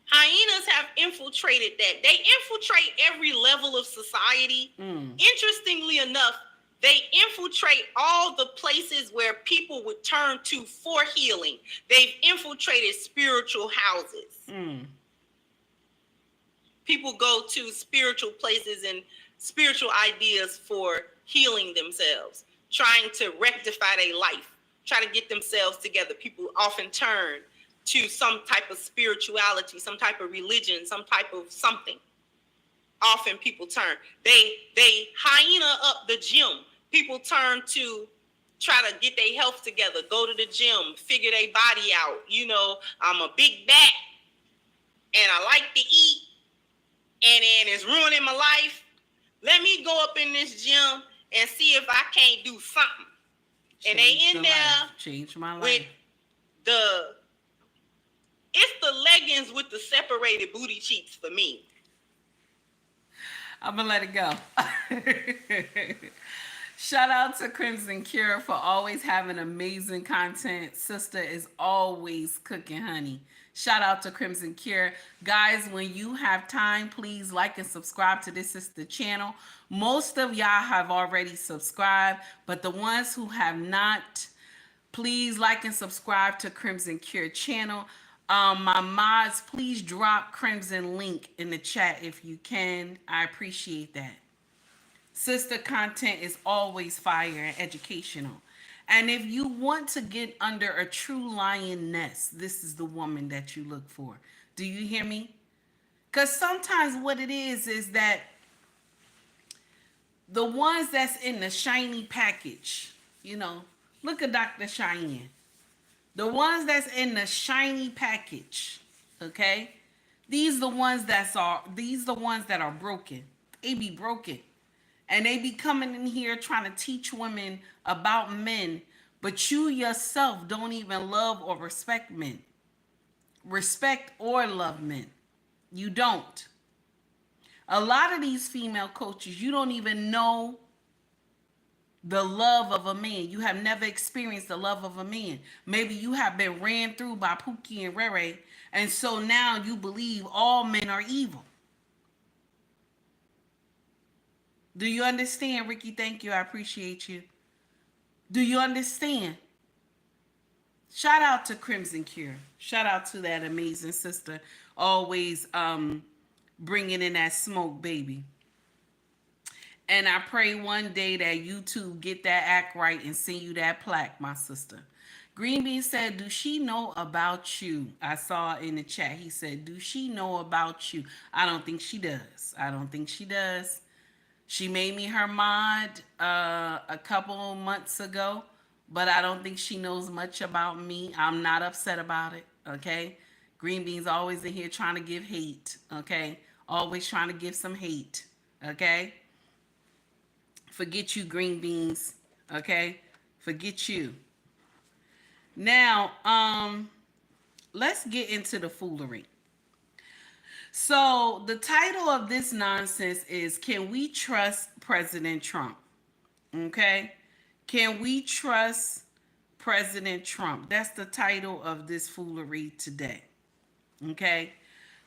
Hyenas have infiltrated that. They infiltrate every level of society. Interestingly enough, they infiltrate all the places where people would turn to for healing. They've infiltrated spiritual houses. People go to spiritual places and spiritual ideas for healing themselves, trying to rectify their life, try to get themselves together. People often turn to some type of spirituality, some type of religion, some type of something. Often people turn. They hyena up the gym. People turn to try to get their health together, go to the gym, figure their body out. I'm a big bat and I like to eat and then it's ruining my life. Let me go up in this gym and see if I can't do something. And they in there change my life with it's the leggings with the separated booty cheeks for me. I'm gonna let it go. Shout out to Crimson Cure for always having amazing content. Sister is always cooking, honey. Shout out to Crimson Cure. Guys, when you have time, please like and subscribe to this sister channel. Most of y'all have already subscribed, but the ones who have not, please like and subscribe to Crimson Cure channel. My mods, please drop Crimson link in the chat if you can. I appreciate that. Sister content is always fire and educational. And if you want to get under a true lioness, this is the woman that you look for. Do you hear me? Because sometimes what it is that the ones that's in the shiny package, look at Dr. Cheyenne. The ones that's in the shiny package, okay? These the ones that are broken. They be broken. And they be coming in here trying to teach women about men, but you yourself don't even love or respect men. Respect or love men. You don't. A lot of these female coaches, you don't even know the love of a man. You have never experienced the love of a man. Maybe you have been ran through by Pookie and Rere, and so now you believe all men are evil. Do you understand, Ricky? Thank you. I appreciate you. Do you understand? Shout out to Crimson Cure. Shout out to that amazing sister. Always bringing in that smoke, baby. And I pray one day that YouTube get that act right and send you that plaque, my sister. Green Bean said, do she know about you? I saw in the chat. He said, do she know about you? I don't think she does. I don't think she does. She made me her mod a couple months ago, but I don't think she knows much about me. I'm not upset about it, okay? Green Bean's always in here trying to give hate, okay? Always trying to give some hate, okay? Forget you, Green Beans, okay? Forget you. Now, let's get into the foolery. So, the title of this nonsense is Can We Trust President Trump? Okay? Can we trust President Trump? That's the title of this foolery today. Okay?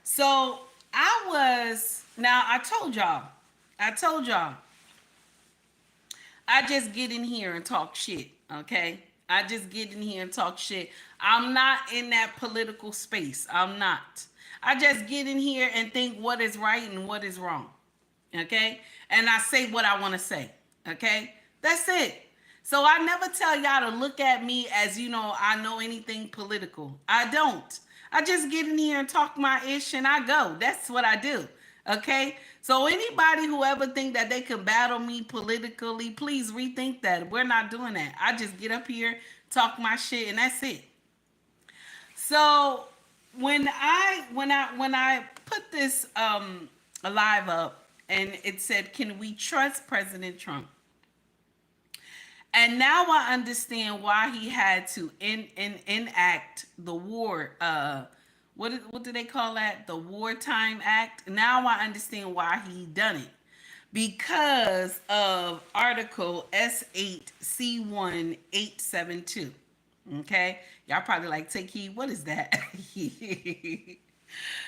So, I told y'all, I just get in here and talk shit, okay? I just get in here and talk shit. I'm not in that political space. I'm not. I just get in here and think what is right and what is wrong, okay? And I say what I want to say, okay? That's it. So I never tell y'all to look at me as, I know anything political. I don't. I just get in here and talk my ish and I go. That's what I do. Okay? So anybody who ever think that they can battle me politically, please rethink that. We're not doing that. I just get up here, talk my shit, and that's it. So when I put this live up and it said, "Can we trust President Trump?" And now I understand why he had to enact the war. What do they call that? The Wartime Act. Now I understand why he done it. Because of Article S8C1 872. Okay? Y'all probably like, take heed. What is that?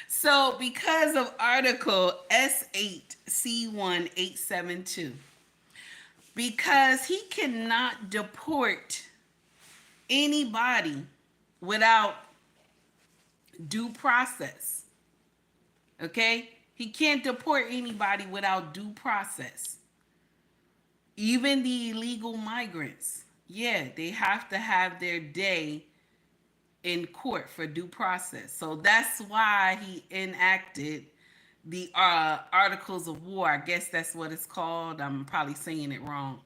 So because of Article S8C1 872. Because he cannot deport anybody without due process. Okay? He can't deport anybody without due process. Even the illegal migrants, they have to have their day in court for due process. So that's why he enacted the Articles of War. I guess that's what it's called. I'm probably saying it wrong.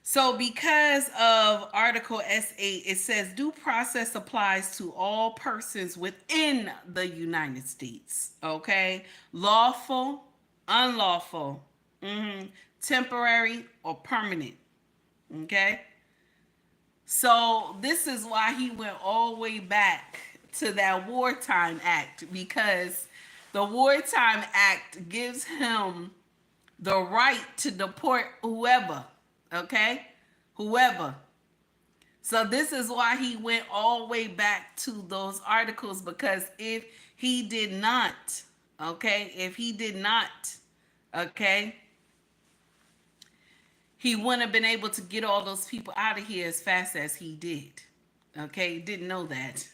So because of Article S8, it says due process applies to all persons within the United States. Okay? Lawful, unlawful, temporary, or permanent. Okay? So this is why he went all the way back to that Wartime Act, because the Wartime Act gives him the right to deport whoever, okay? Whoever. So this is why he went all the way back to those articles, because if he did not, he wouldn't have been able to get all those people out of here as fast as he did. Okay? Didn't know that.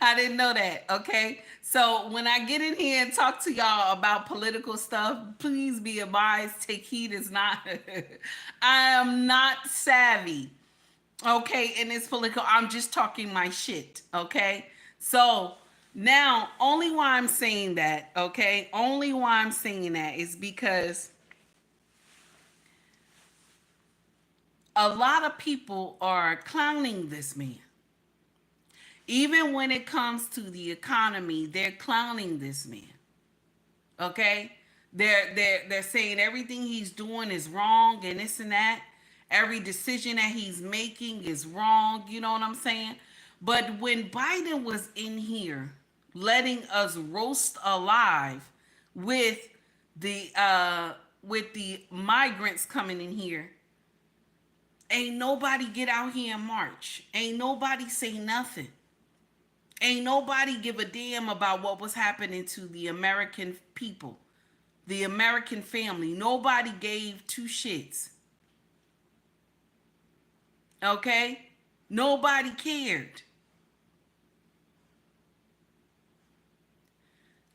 I didn't know that, okay? So when I get in here and talk to y'all about political stuff, please be advised, take heed. Is not, I am not savvy, okay, and it's political. I'm just talking my shit, okay? So now, only why I'm saying that, okay? Only why I'm saying that is because a lot of people are clowning this man. Even when it comes to the economy, they're clowning this man. Okay? They're saying everything he's doing is wrong and this and that. Every decision that he's making is wrong. You know what I'm saying? But when Biden was in here letting us roast alive with the migrants coming in here, ain't nobody get out here and march. Ain't nobody say nothing. Ain't nobody give a damn about what was happening to the American people, the American family. Nobody gave two shits. Okay? Nobody cared.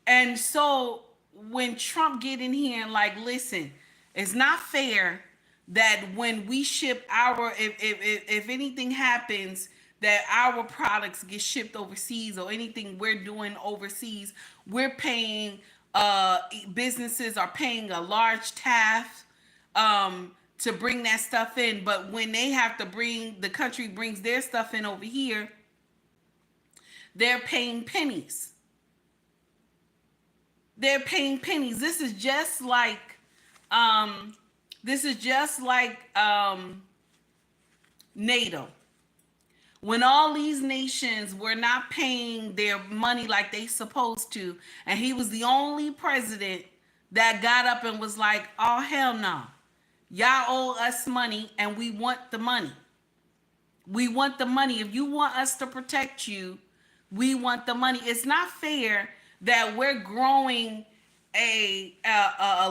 And so when Trump get in here and like, listen, it's not fair that when we ship if anything happens, that our products get shipped overseas or anything we're doing overseas, we're paying Businesses are paying a large tax to bring that stuff in, but when they have to the country brings their stuff in over here, they're paying pennies. They're paying pennies. This is just like NATO. When all these nations were not paying their money like they supposed to, and he was the only president that got up and was like, oh, hell no. Y'all owe us money and we want the money. We want the money. If you want us to protect you, we want the money. It's not fair that we're growing a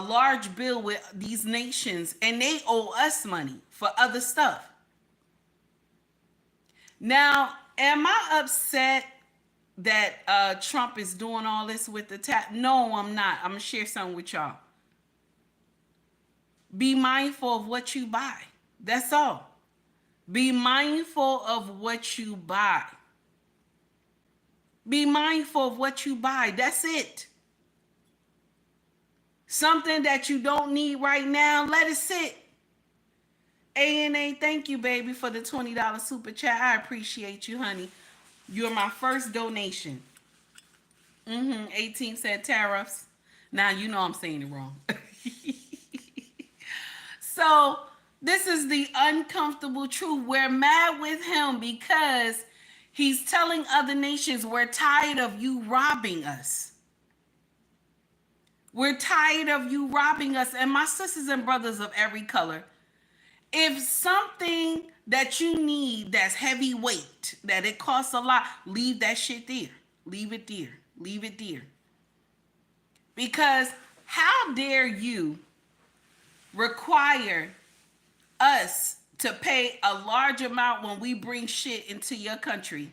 large bill with these nations and they owe us money for other stuff. Now, am I upset that Trump is doing all this with the tax? No, I'm not. I'm going to share something with y'all. Be mindful of what you buy. That's all. Be mindful of what you buy. Be mindful of what you buy. That's it. Something that you don't need right now, let it sit. ANA, thank you, baby, for the $20 super chat. I appreciate you, honey. You're my first donation. 18 said tariffs. Now, you know I'm saying it wrong. So, this is the uncomfortable truth. We're mad with him because he's telling other nations, we're tired of you robbing us. We're tired of you robbing us. And my sisters and brothers of every color, if something that you need that's heavyweight, that it costs a lot, leave that shit there. Leave it there. Leave it there. Because how dare you require us to pay a large amount when we bring shit into your country,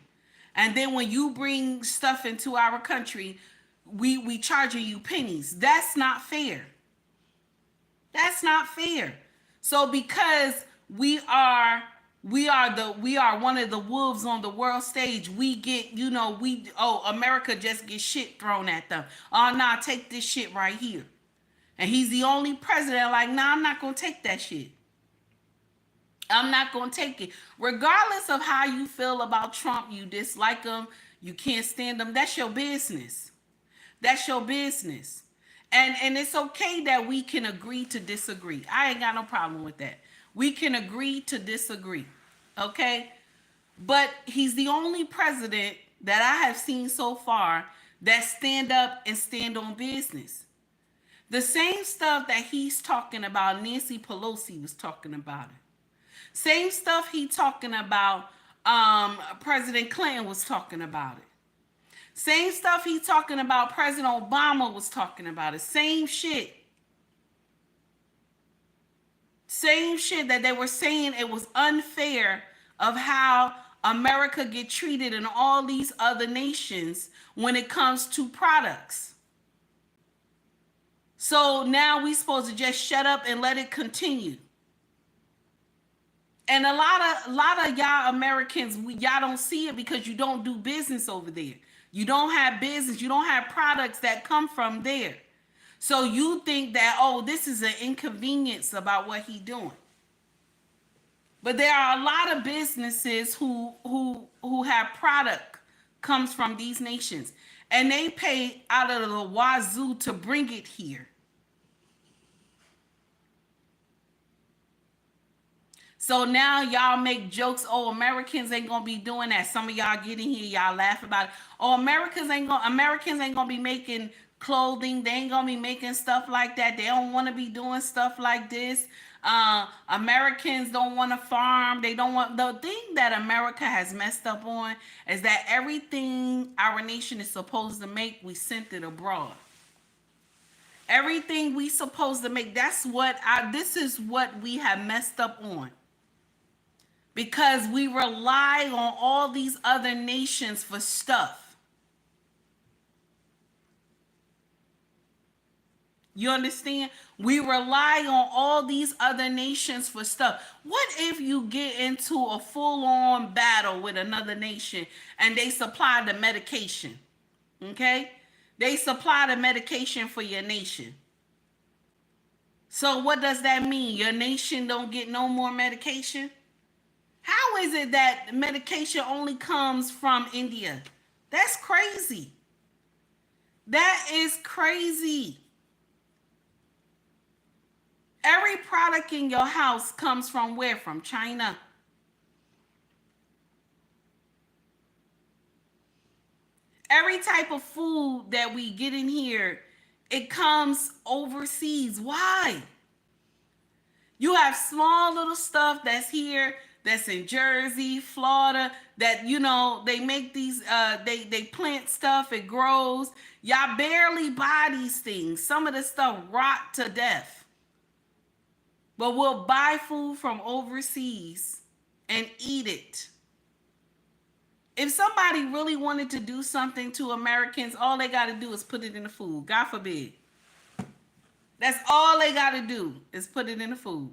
and then when you bring stuff into our country, we charging you pennies? That's not fair. That's not fair. So because we are one of the wolves on the world stage, we get, America just gets shit thrown at them. Oh, nah, take this shit right here. And he's the only president like, nah, I'm not going to take that shit. I'm not going to take it. Regardless of how you feel about Trump, you dislike him, you can't stand him, that's your business. That's your business. And it's okay that we can agree to disagree. I ain't got no problem with that. We can agree to disagree. Okay? But he's the only president that I have seen so far that stand up and stand on business. The same stuff that he's talking about, Nancy Pelosi was talking about it. Same stuff he talking about, President Clinton was talking about it. Same stuff he talking about, President Obama was talking about it. Same shit. Same shit that they were saying it was unfair of how America get treated in all these other nations when it comes to products. So now we supposed to just shut up and let it continue. And a lot of y'all Americans, y'all don't see it because you don't do business over there. You don't have business. You don't have products that come from there. So you think that, oh, this is an inconvenience about what he's doing. But there are a lot of businesses who have product comes from these nations. And they pay out of the wazoo to bring it here. So now y'all make jokes, oh, Americans ain't gonna be doing that. Some of y'all get in here, y'all laugh about it. Oh, Americans ain't gonna be making clothing. They ain't gonna be making stuff like that. They don't wanna be doing stuff like this. Americans don't wanna farm. They don't want, the thing that America has messed up on is that everything our nation is supposed to make, we sent it abroad. Everything we supposed to make, this is what we have messed up on. Because we rely on all these other nations for stuff. You understand? We rely on all these other nations for stuff. What if you get into a full-on battle with another nation and they supply the medication? Okay? They supply the medication for your nation. So what does that mean? Your nation don't get no more medication? How is it that medication only comes from India? That's crazy. That is crazy. Every product in your house comes from where? From China. Every type of food that we get in here, it comes overseas. Why? You have small little stuff that's here, that's in Jersey, Florida, that, you know, they make these, they plant stuff, it grows. Y'all barely buy these things. Some of the stuff rot to death. But we'll buy food from overseas and eat it. If somebody really wanted to do something to Americans, all they got to do is put it in the food. God forbid. That's all they got to do is put it in the food.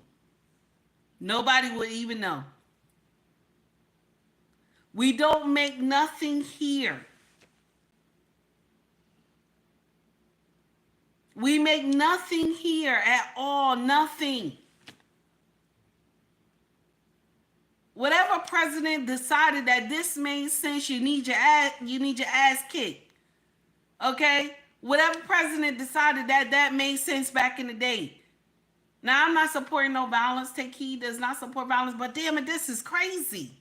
Nobody would even know. We don't make nothing here. We make nothing here at all. Nothing. Whatever president decided that this made sense, you need your ass kicked. Okay? Whatever president decided that that made sense back in the day. Now, I'm not supporting no violence. Take heed does not support violence, but damn it, this is crazy.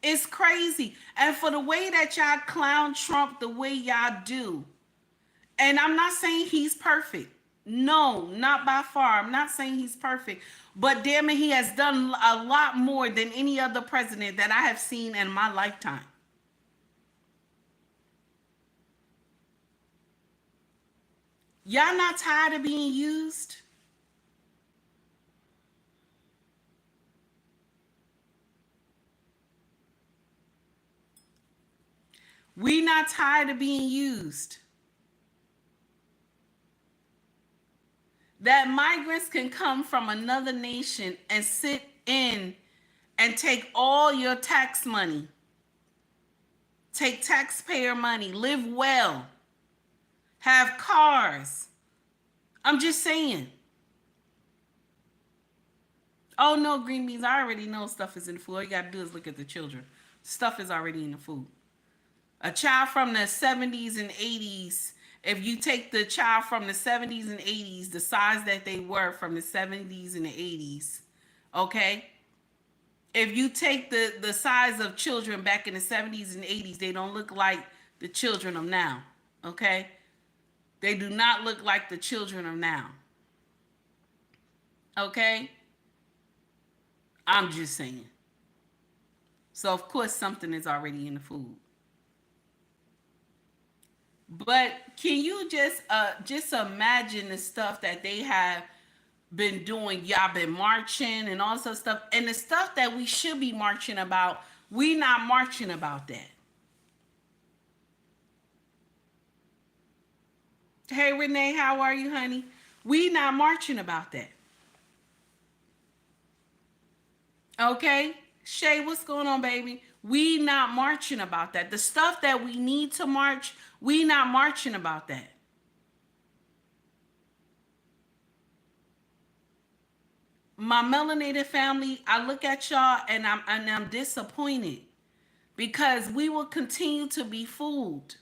It's crazy. And for the way that y'all clown Trump the way y'all do, and I'm not saying he's perfect. No, not by far. I'm not saying he's perfect. But damn it, he has done a lot more than any other president that I have seen in my lifetime. Y'all not tired of being used? We not tired of being used. That migrants can come from another nation and sit in and take all your tax money, take taxpayer money, live well, have cars. I'm just saying. Oh no, green beans, I already know stuff is in the food. All you gotta do is look at the children. Stuff is already in the food. A child from the 70s and 80s, if you take the child from the 70s and 80s, the size that they were from the 70s and the 80s, okay? If you take the size of children back in the 70s and 80s, they don't look like the children of now, okay? They do not look like the children of now, okay? I'm just saying. So, of course, something is already in the food. But can you just imagine the stuff that they have been doing? Y'all been marching and all this stuff. And the stuff that we should be marching about, we not marching about that. Hey, Renee, how are you, honey? We not marching about that. Okay? Shay, what's going on, baby? We not marching about that. The stuff that we need to march, we not marching about that. My melanated family, I look at y'all and I'm disappointed because we will continue to be fooled.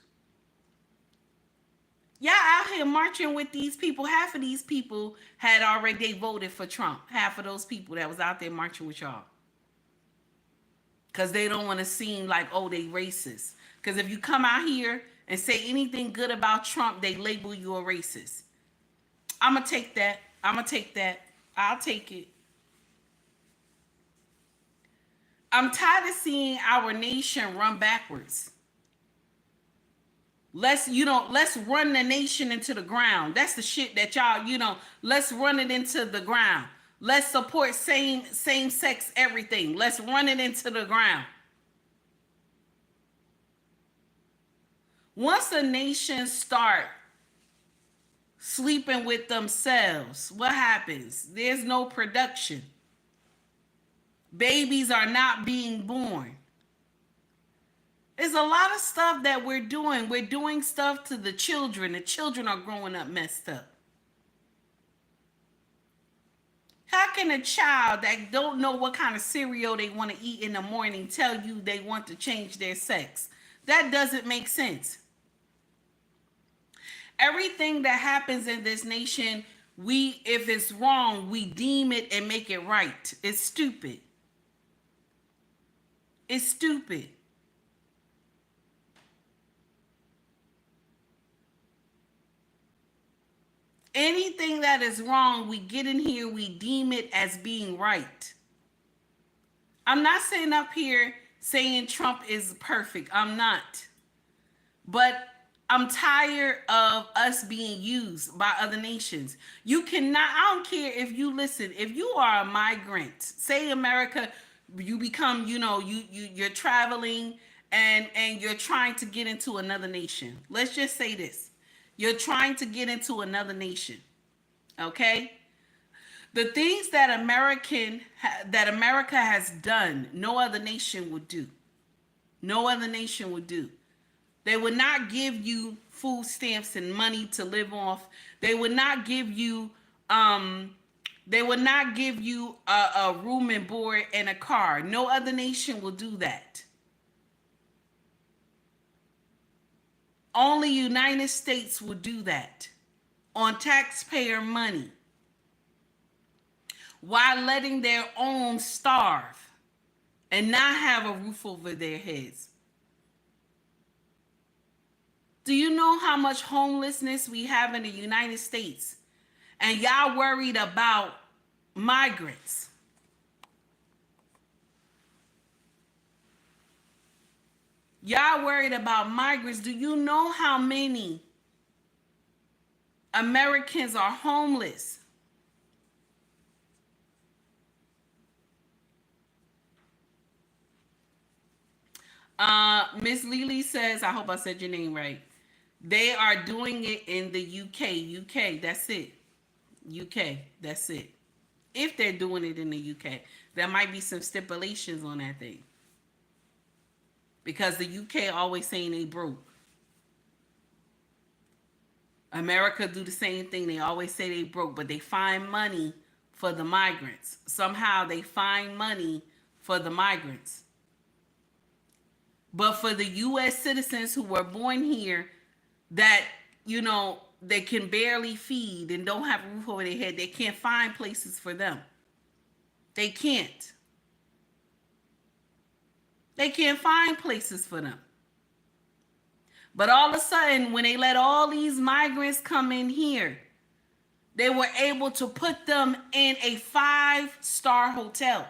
Y'all out here marching with these people. Half of these people had already voted for Trump. Half of those people that was out there marching with y'all. Because they don't want to seem like, oh, they racist. Because if you come out here and say anything good about Trump, they label you a racist. I'm going to take that. I'll take it. I'm tired of seeing our nation run backwards. Let's run the nation into the ground. That's the shit that y'all, let's run it into the ground. Let's support same-sex everything. Let's run it into the ground. Once a nation start sleeping with themselves, what happens? There's no production. Babies are not being born. There's a lot of stuff that we're doing. We're doing stuff to the children. The children are growing up messed up. How can a child that don't know what kind of cereal they want to eat in the morning tell you they want to change their sex? That doesn't make sense. Everything that happens in this nation, if it's wrong, we deem it and make it right. It's stupid. It's stupid. Anything that is wrong, we get in here, we deem it as being right. I'm not sitting up here saying Trump is perfect. I'm not. But I'm tired of us being used by other nations. You cannot, I don't care if you listen, if you are a migrant, say America, you become, you're traveling and you're trying to get into another nation. Let's just say this. You're trying to get into another nation. Okay? The things that America has done, no other nation would do. No other nation would do. They would not give you food stamps and money to live off. They would not give you a room and board and a car. No other nation will do that. Only United States will do that on taxpayer money while letting their own starve and not have a roof over their heads. Do you know how much homelessness we have in the United States? And y'all worried about migrants. Y'all worried about migrants. Do you know how many Americans are homeless? Miss Lily says, I hope I said your name right. They are doing it in the UK. UK, that's it. UK, that's it. If they're doing it in the UK, there might be some stipulations on that thing. Because the UK always saying they broke. America do the same thing. They always say they broke, but they find money for the migrants. Somehow they find money for the migrants. But for the U.S. citizens who were born here that, they can barely feed and don't have a roof over their head, they can't find places for them. They can't. They can't find places for them. But all of a sudden, when they let all these migrants come in here, they were able to put them in a 5-star hotel.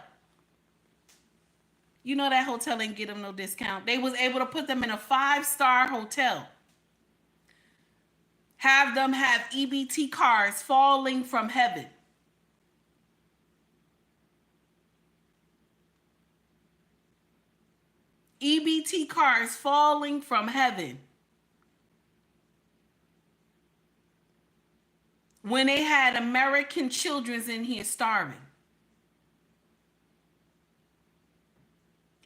You know that hotel didn't get them no discount. They was able to put them in a 5-star hotel. Have them have EBT cars falling from heaven. EBT cars falling from heaven. When they had American children in here starving.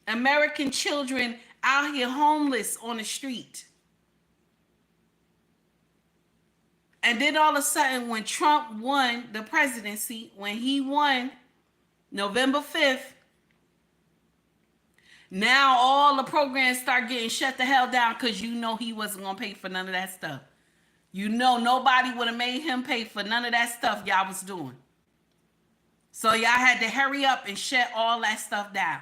American children out here homeless on the street. And then all of a sudden, when Trump won the presidency, when he won November 5th, now all the programs start getting shut the hell down because he wasn't going to pay for none of that stuff. Nobody would have made him pay for none of that stuff y'all was doing. So y'all had to hurry up and shut all that stuff down.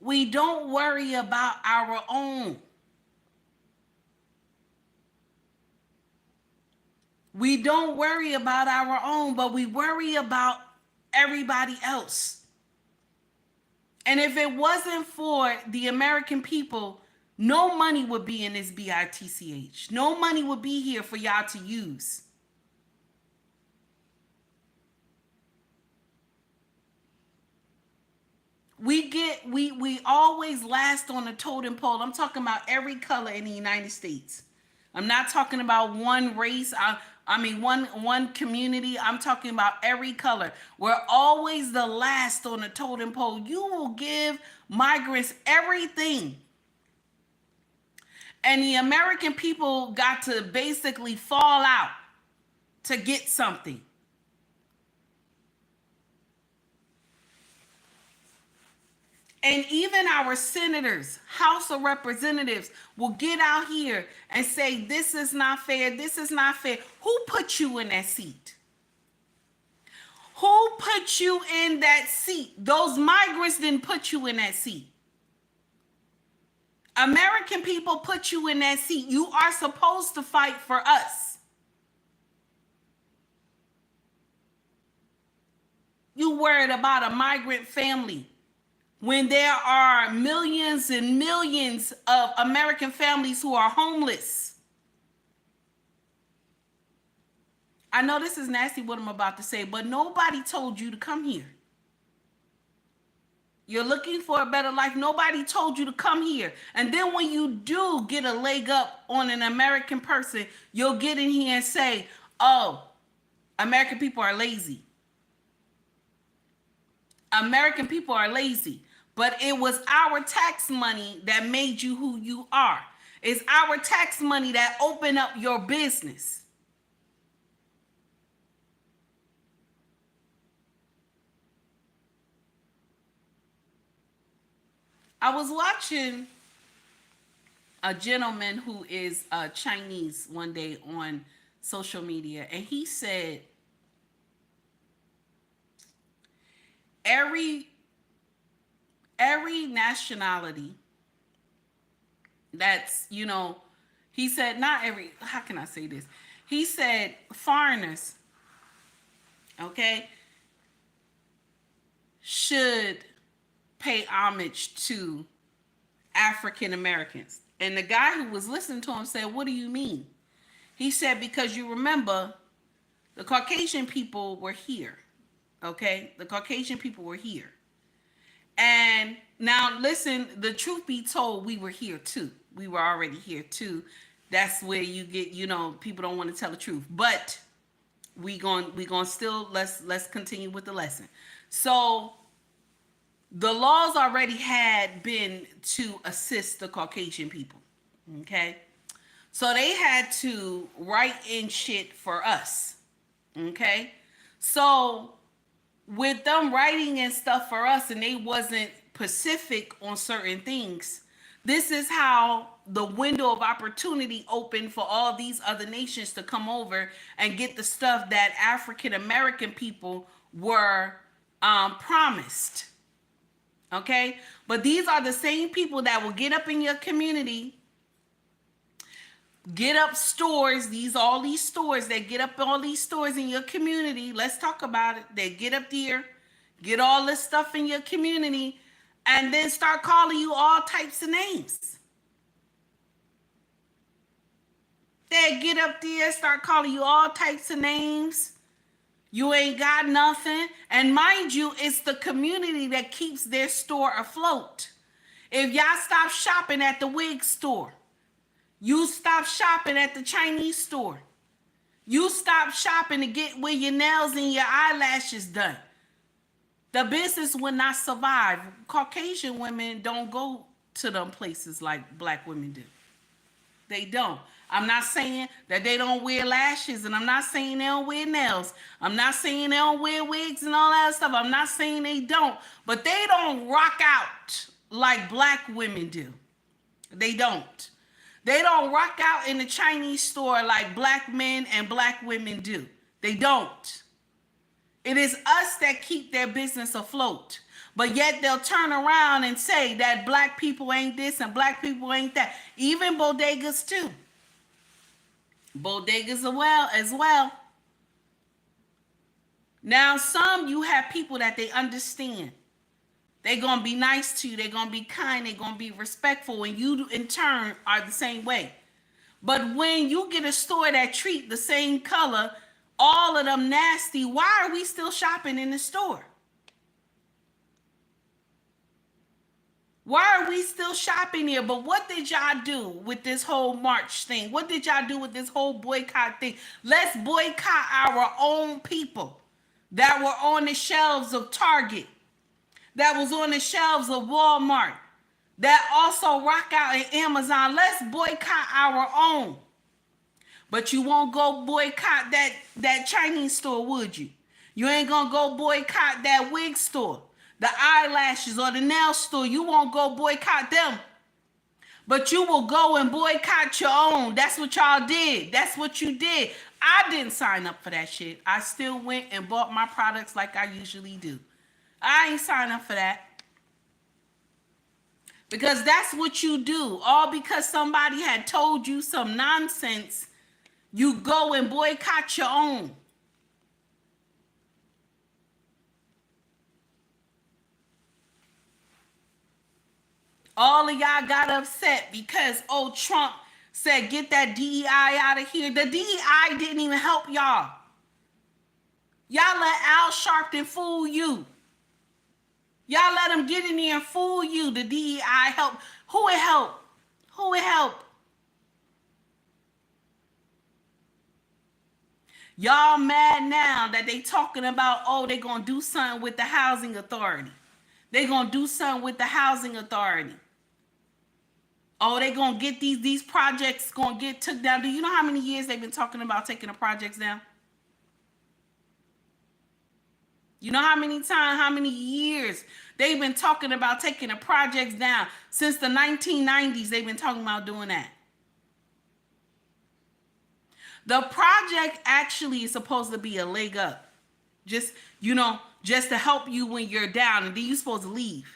We don't worry about our own. We don't worry about our own, but we worry about everybody else. And if it wasn't for the American people, no money would be in this BITCH. No money would be here for y'all to use. We always last on the totem pole. I'm talking about every color in the United States. I'm not talking about one race. one community. I'm talking about every color. We're always the last on the totem pole. You will give migrants everything. And the American people got to basically fall out to get something. And even our senators, House of Representatives, will get out here and say, this is not fair, this is not fair. Who put you in that seat? Who put you in that seat? Those migrants didn't put you in that seat. American people put you in that seat. You are supposed to fight for us. You worried about a migrant family when there are millions and millions of American families who are homeless. I know this is nasty what I'm about to say, but nobody told you to come here. You're looking for a better life. Nobody told you to come here. And then when you do get a leg up on an American person, you'll get in here and say, oh, American people are lazy. American people are lazy. But it was our tax money that made you who you are. It's our tax money that opened up your business. I was watching a gentleman who is Chinese one day on social media, and he said every nationality that's, he said not every, how can I say this? He said foreigners, okay, should pay homage to African Americans. And the guy who was listening to him said, what do you mean? He said, because you remember the Caucasian people were here, okay? The Caucasian people were here. And now listen, the truth be told, we were here too. We were already here too. That's where you get, people don't want to tell the truth. But we going still, let's continue with the lesson. So the laws already had been to assist the Caucasian people, okay? So they had to write in shit for us, okay? So with them writing and stuff for us and they wasn't specific on certain things, this is how the window of opportunity opened for all these other nations to come over and get the stuff that African American people were promised. Okay, but these are the same people that will get up in your community, get up stores, all these stores that get up all these stores in your community. Let's talk about it. They get up there, get all this stuff in your community, and then start calling you all types of names. They get up there, start calling you all types of names. You ain't got nothing. And mind you, it's the community that keeps their store afloat. If y'all stop shopping at the wig store, you stop shopping at the Chinese store, you stop shopping to get where your nails and your eyelashes done, the business will not survive. Caucasian women don't go to them places like black women do. They don't. I'm not saying that they don't wear lashes, and I'm not saying they don't wear nails. I'm not saying they don't wear wigs and all that stuff. I'm not saying they don't, but they don't rock out like black women do. They don't. They don't rock out in the Chinese store like black men and black women do. They don't. It is us that keep their business afloat. But yet they'll turn around and say that black people ain't this and black people ain't that. Even bodegas too. Bodegas as well. Now some, you have people that they understand. They're going to be nice to you. They're going to be kind. They're going to be respectful. And you in turn are the same way. But when you get a store that treat the same color, all of them nasty, why are we still shopping in the store? Why are we still shopping here? But what did y'all do with this whole March thing? What did y'all do with this whole boycott thing? Let's boycott our own people that were on the shelves of Target, that was on the shelves of Walmart, that also rock out at Amazon. Let's boycott our own. But you won't go boycott that Chinese store, would you? You ain't gonna go boycott that wig store, the eyelashes, or the nail store. You won't go boycott them. But you will go and boycott your own. That's what y'all did. That's what you did. I didn't sign up for that shit. I still went and bought my products like I usually do. I ain't signed up for that. Because that's what you do. All because somebody had told you some nonsense, you go and boycott your own. All of y'all got upset because, oh, Trump said, get that DEI out of here. The DEI didn't even help y'all. Y'all let Al Sharpton fool you. Y'all let him get in there and fool you. The DEI helped. Who it helped? Who it helped? Y'all mad now that they talking about, oh, they gonna do something with the housing authority. They gonna do something with the housing authority. Oh, they gonna get these projects gonna get took down. Do you know how many years they've been talking about taking the projects down? You know how many times, how many years they've been talking about taking the projects down? Since the 1990s, they've been talking about doing that. The project actually is supposed to be a leg up. Just, just to help you when you're down, and then you're supposed to leave.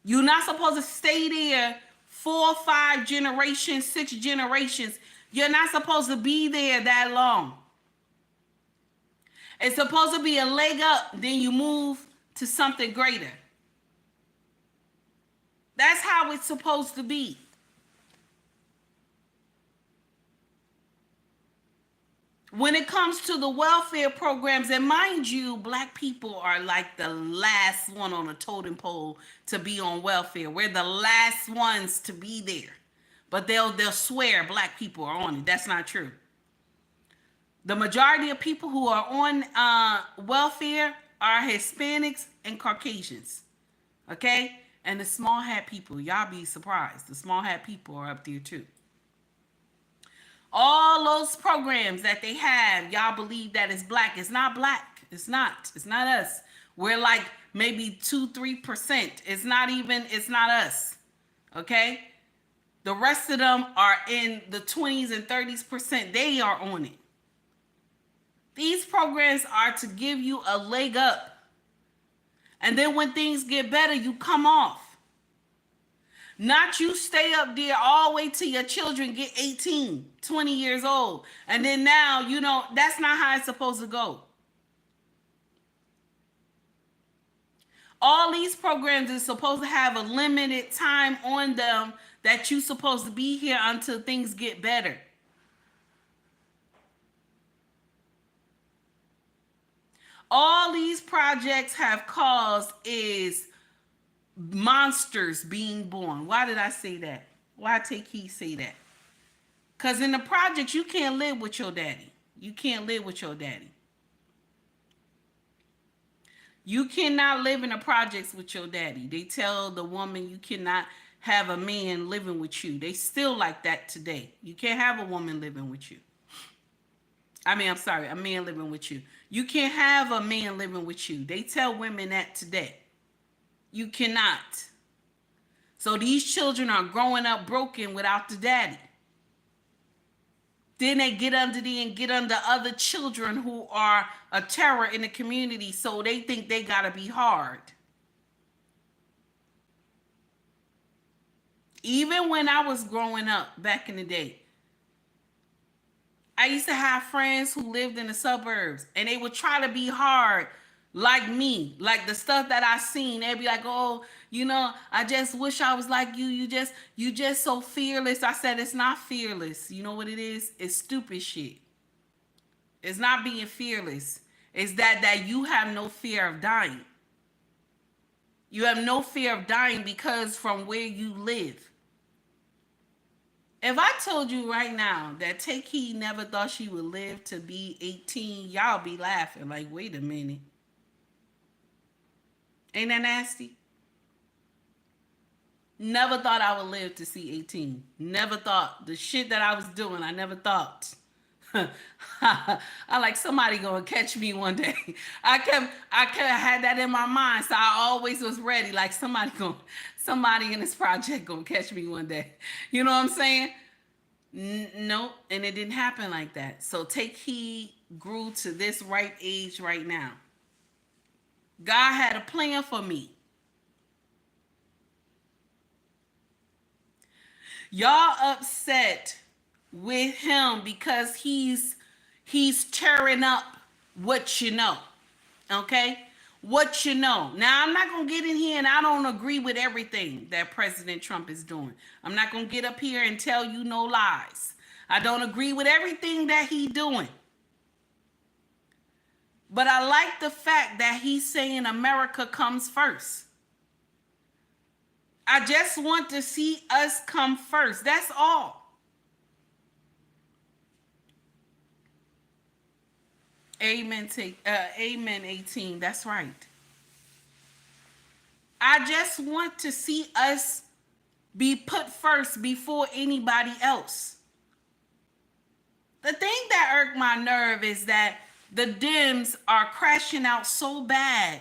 You're not supposed to stay there 4, 5 generations, 6 generations. You're not supposed to be there that long. It's supposed to be a leg up, then you move to something greater. That's how it's supposed to be. When it comes to the welfare programs, and mind you, Black people are like the last one on a totem pole to be on welfare. We're the last ones to be there. But they'll swear Black people are on it. That's not true. The majority of people who are on welfare are Hispanics and Caucasians. Okay? And the small hat people, y'all be surprised. The small hat people are up there too. All those programs that they have, y'all believe that it's Black. It's not Black. It's not. It's not us. We're like maybe 2-3%. It's not us. Okay? The rest of them are in the 20s and 30s%. They are on it. These programs are to give you a leg up. And then when things get better, you come off. Not you stay up there all the way till your children get 18, 20 years old. And then now, that's not how it's supposed to go. All these programs are supposed to have a limited time on them that you're supposed to be here until things get better. All these projects have caused is monsters being born. Why did I say that? Why take he say that? Because in the projects, you can't live with your daddy. You can't live with your daddy. You cannot live in the projects with your daddy. They tell the woman you cannot have a man living with you. They still like that today. You can't have a woman living with you. a man living with you. You can't have a man living with you. They tell women that today. You cannot. So these children are growing up broken without the daddy. Then they get under other children who are a terror in the community, so they think they gotta be hard. Even when I was growing up back in the day, I used to have friends who lived in the suburbs, and they would try to be hard like me, like the stuff that I seen. They'd be like, oh, I just wish I was like you. You just so fearless. I said, it's not fearless. You know what it is? It's stupid shit. It's not being fearless. It's that you have no fear of dying. You have no fear of dying because from where you live. If I told you right now that Take Heed never thought she would live to be 18, y'all be laughing like, wait a minute. Ain't that nasty? Never thought I would live to see 18. Never thought. The shit that I was doing, I never thought. I like somebody gonna catch me one day. I had that in my mind, so I always was ready. Like somebody in this project gonna catch me one day. You know what I'm saying? Nope, and it didn't happen like that. So Take Heed grew to this right age right now. God had a plan for me. Y'all upset with him because he's tearing up what you know. Okay? What you know. Now, I'm not going to get in here and I don't agree with everything that President Trump is doing. I'm not going to get up here and tell you no lies. I don't agree with everything that he's doing. But I like the fact that he's saying America comes first. I just want to see us come first. That's all. Amen. Amen 18. That's right. I just want to see us be put first before anybody else. The thing that irked my nerve is that the Dems are crashing out so bad.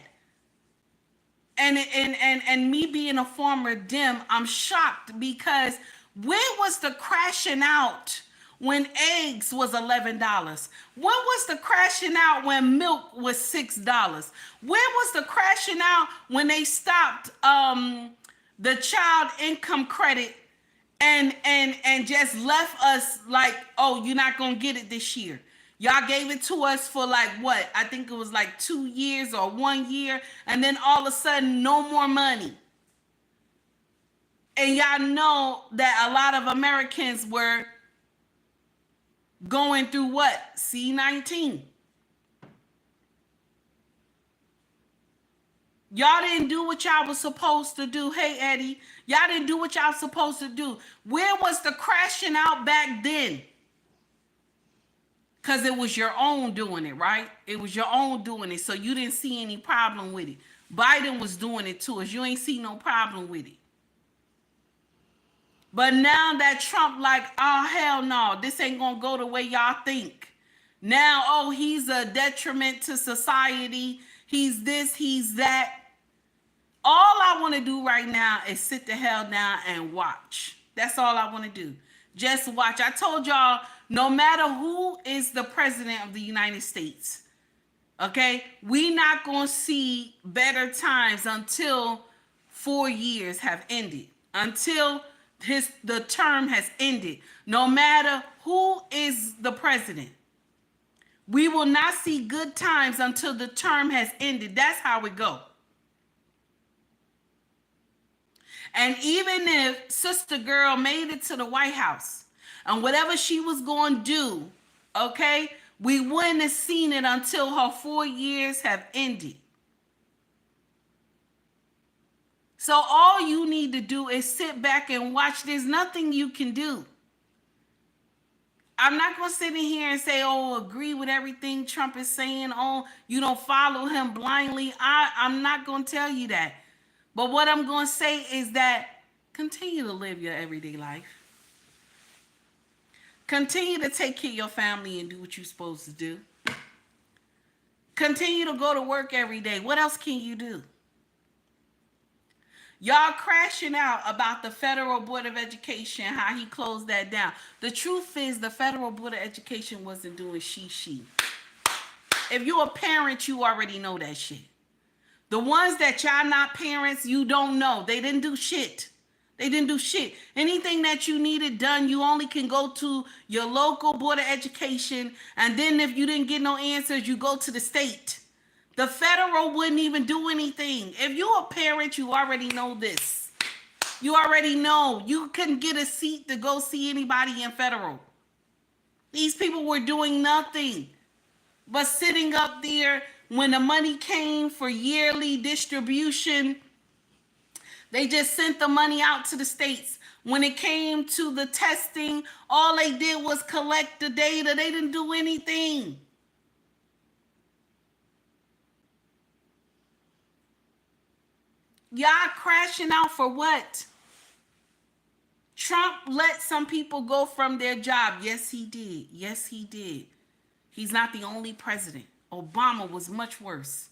And me being a former Dem, I'm shocked because where was the crashing out when eggs was $11? When was the crashing out when milk was $6? Where was the crashing out when they stopped the child income credit and just left us like, oh, you're not gonna get it this year? Y'all gave it to us for like what? I think it was like 2 years or 1 year. And then all of a sudden, no more money. And y'all know that a lot of Americans were going through what? C-19. Y'all didn't do what y'all was supposed to do. Hey, Eddie, y'all didn't do what y'all supposed to do. Where was the crashing out back then? Because it was your own doing it, right? It was your own doing it. So you didn't see any problem with it. Biden was doing it to us. You ain't see no problem with it. But now that Trump like, oh, hell no, this ain't going to go the way y'all think. Now, oh, he's a detriment to society. He's this, he's that. All I want to do right now is sit the hell down and watch. That's all I want to do. Just watch. I told y'all, no matter who is the president of the United States, okay, we not going to see better times until 4 years have ended, until the term has ended. No matter who is the president, we will not see good times until the term has ended. That's how it go. And even if Sister Girl made it to the White House and whatever she was going to do, okay, we wouldn't have seen it until her 4 years have ended. So all you need to do is sit back and watch. There's nothing you can do. I'm not going to sit in here and say, oh, agree with everything Trump is saying. Oh, you don't follow him blindly. I'm not going to tell you that. But what I'm going to say is that continue to live your everyday life. Continue to take care of your family and do what you're supposed to do. Continue to go to work every day. What else can you do? Y'all crashing out about the Federal Board of Education, how he closed that down. The truth is the Federal Board of Education wasn't doing she. If you're a parent, you already know that shit. The ones that y'all not parents, you don't know. They didn't do shit. They didn't do shit. Anything that you needed done, you only can go to your local Board of Education. And then if you didn't get no answers, you go to the state. The federal wouldn't even do anything. If you're a parent, you already know this. You already know. You couldn't get a seat to go see anybody in federal. These people were doing nothing but sitting up there when the money came for yearly distribution. They just sent the money out to the states. When it came to the testing, all they did was collect the data. They didn't do anything. Y'all crashing out for what? Trump let some people go from their job. Yes, he did. Yes, he did. He's not the only president. Obama was much worse.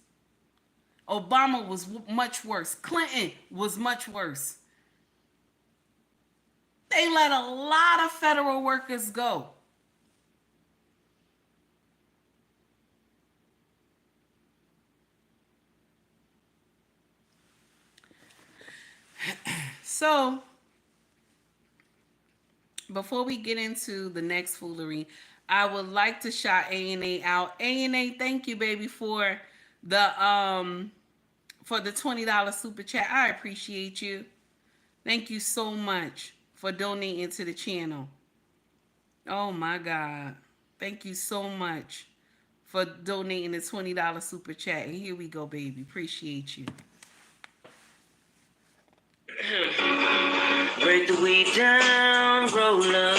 Obama was much worse. Clinton was much worse. They let a lot of federal workers go. So, before we get into the next foolery, I would like to shout A&A out. A&A, thank you, baby, for the $20 super chat. I appreciate you. Thank you so much for donating to the channel. Oh my God. Thank you so much for donating the $20 super chat. And here we go, baby. Appreciate you. Break the weed down, roll up.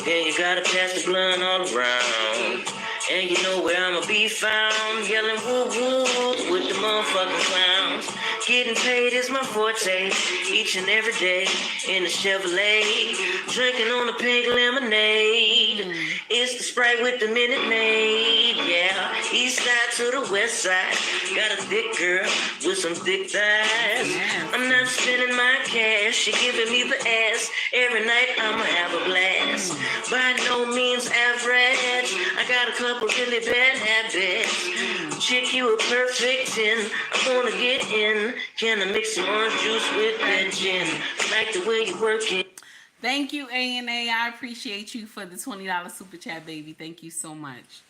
Then you gotta pass the blunt all around. And you know where I'ma be found, yelling woo woo with the motherfucking clowns. Getting paid is my forte, each and every day in the Chevrolet. Drinking on the pink lemonade. It's the Sprite with the Minute Maid, yeah. East side to the west side. Got a thick girl with some thick thighs. I'm not spending my cash, she giving me the ass. Every night I'ma have a blast. By no means average, I got a couple really bad habits. Chick, you a perfect 10. I wanna get in. Can I mix some orange juice with that gin? Like the way you work it. Thank you, A&A. I appreciate you for the $20 super chat, baby. Thank you so much.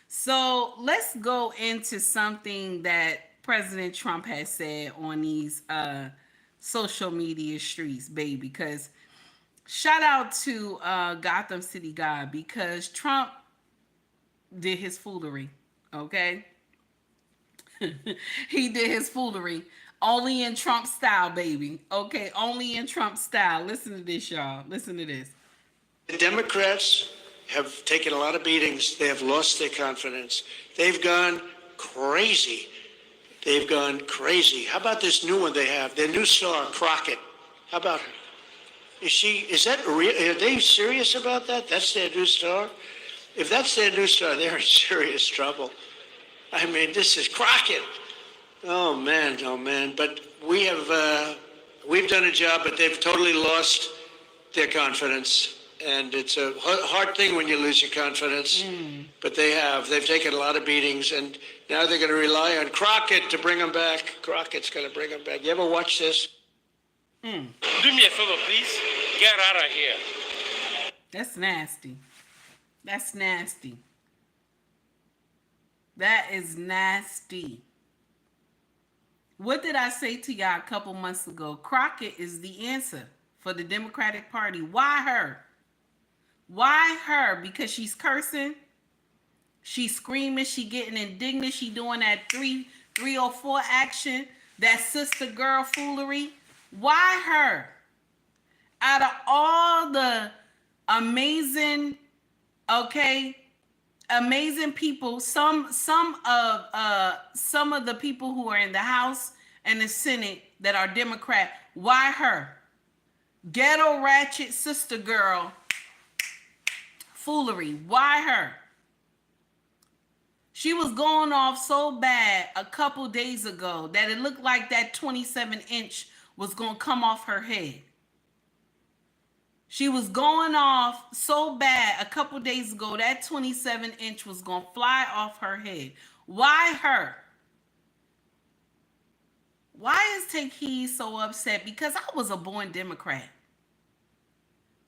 So let's go into something that President Trump has said on these social media streets, baby. Because shout out to Gotham City God, because Trump did his foolery, okay? He did his foolery. Only in Trump style, baby. Okay, only in Trump style. Listen to this, y'all. Listen to this. The Democrats have taken a lot of beatings. They have lost their confidence. They've gone crazy. They've gone crazy. How about this new one they have? Their new star, Crockett. How about her? Is that real? Are they serious about that? That's their new star? If that's their new star, they're in serious trouble. I mean, this is Crockett. Oh man. But we've done a job, but they've totally lost their confidence. And it's a hard thing when you lose your confidence. But they've taken a lot of beatings, and now they're going to rely on Crockett to bring them back. Crockett's going to bring them back. You ever watch this? Do me a favor, please. Get out of here. That's nasty. That's nasty. That is nasty. What did I say to y'all a couple months ago? Crockett is the answer for the Democratic Party. Why her? Why her? Because she's cursing. She's screaming. She getting indignant. She doing that 304 action. That sister girl foolery. Why her? Out of all the amazing people, some of the people who are in the House and the Senate that are Democrat, why her? Ghetto ratchet sister girl foolery. Why her? She was going off so bad a couple days ago that it looked like that 27-inch was going to come off her head. She was going off so bad a couple days ago that 27-inch was going to fly off her head. Why her? Why is Take Heed so upset? Because I was a born Democrat.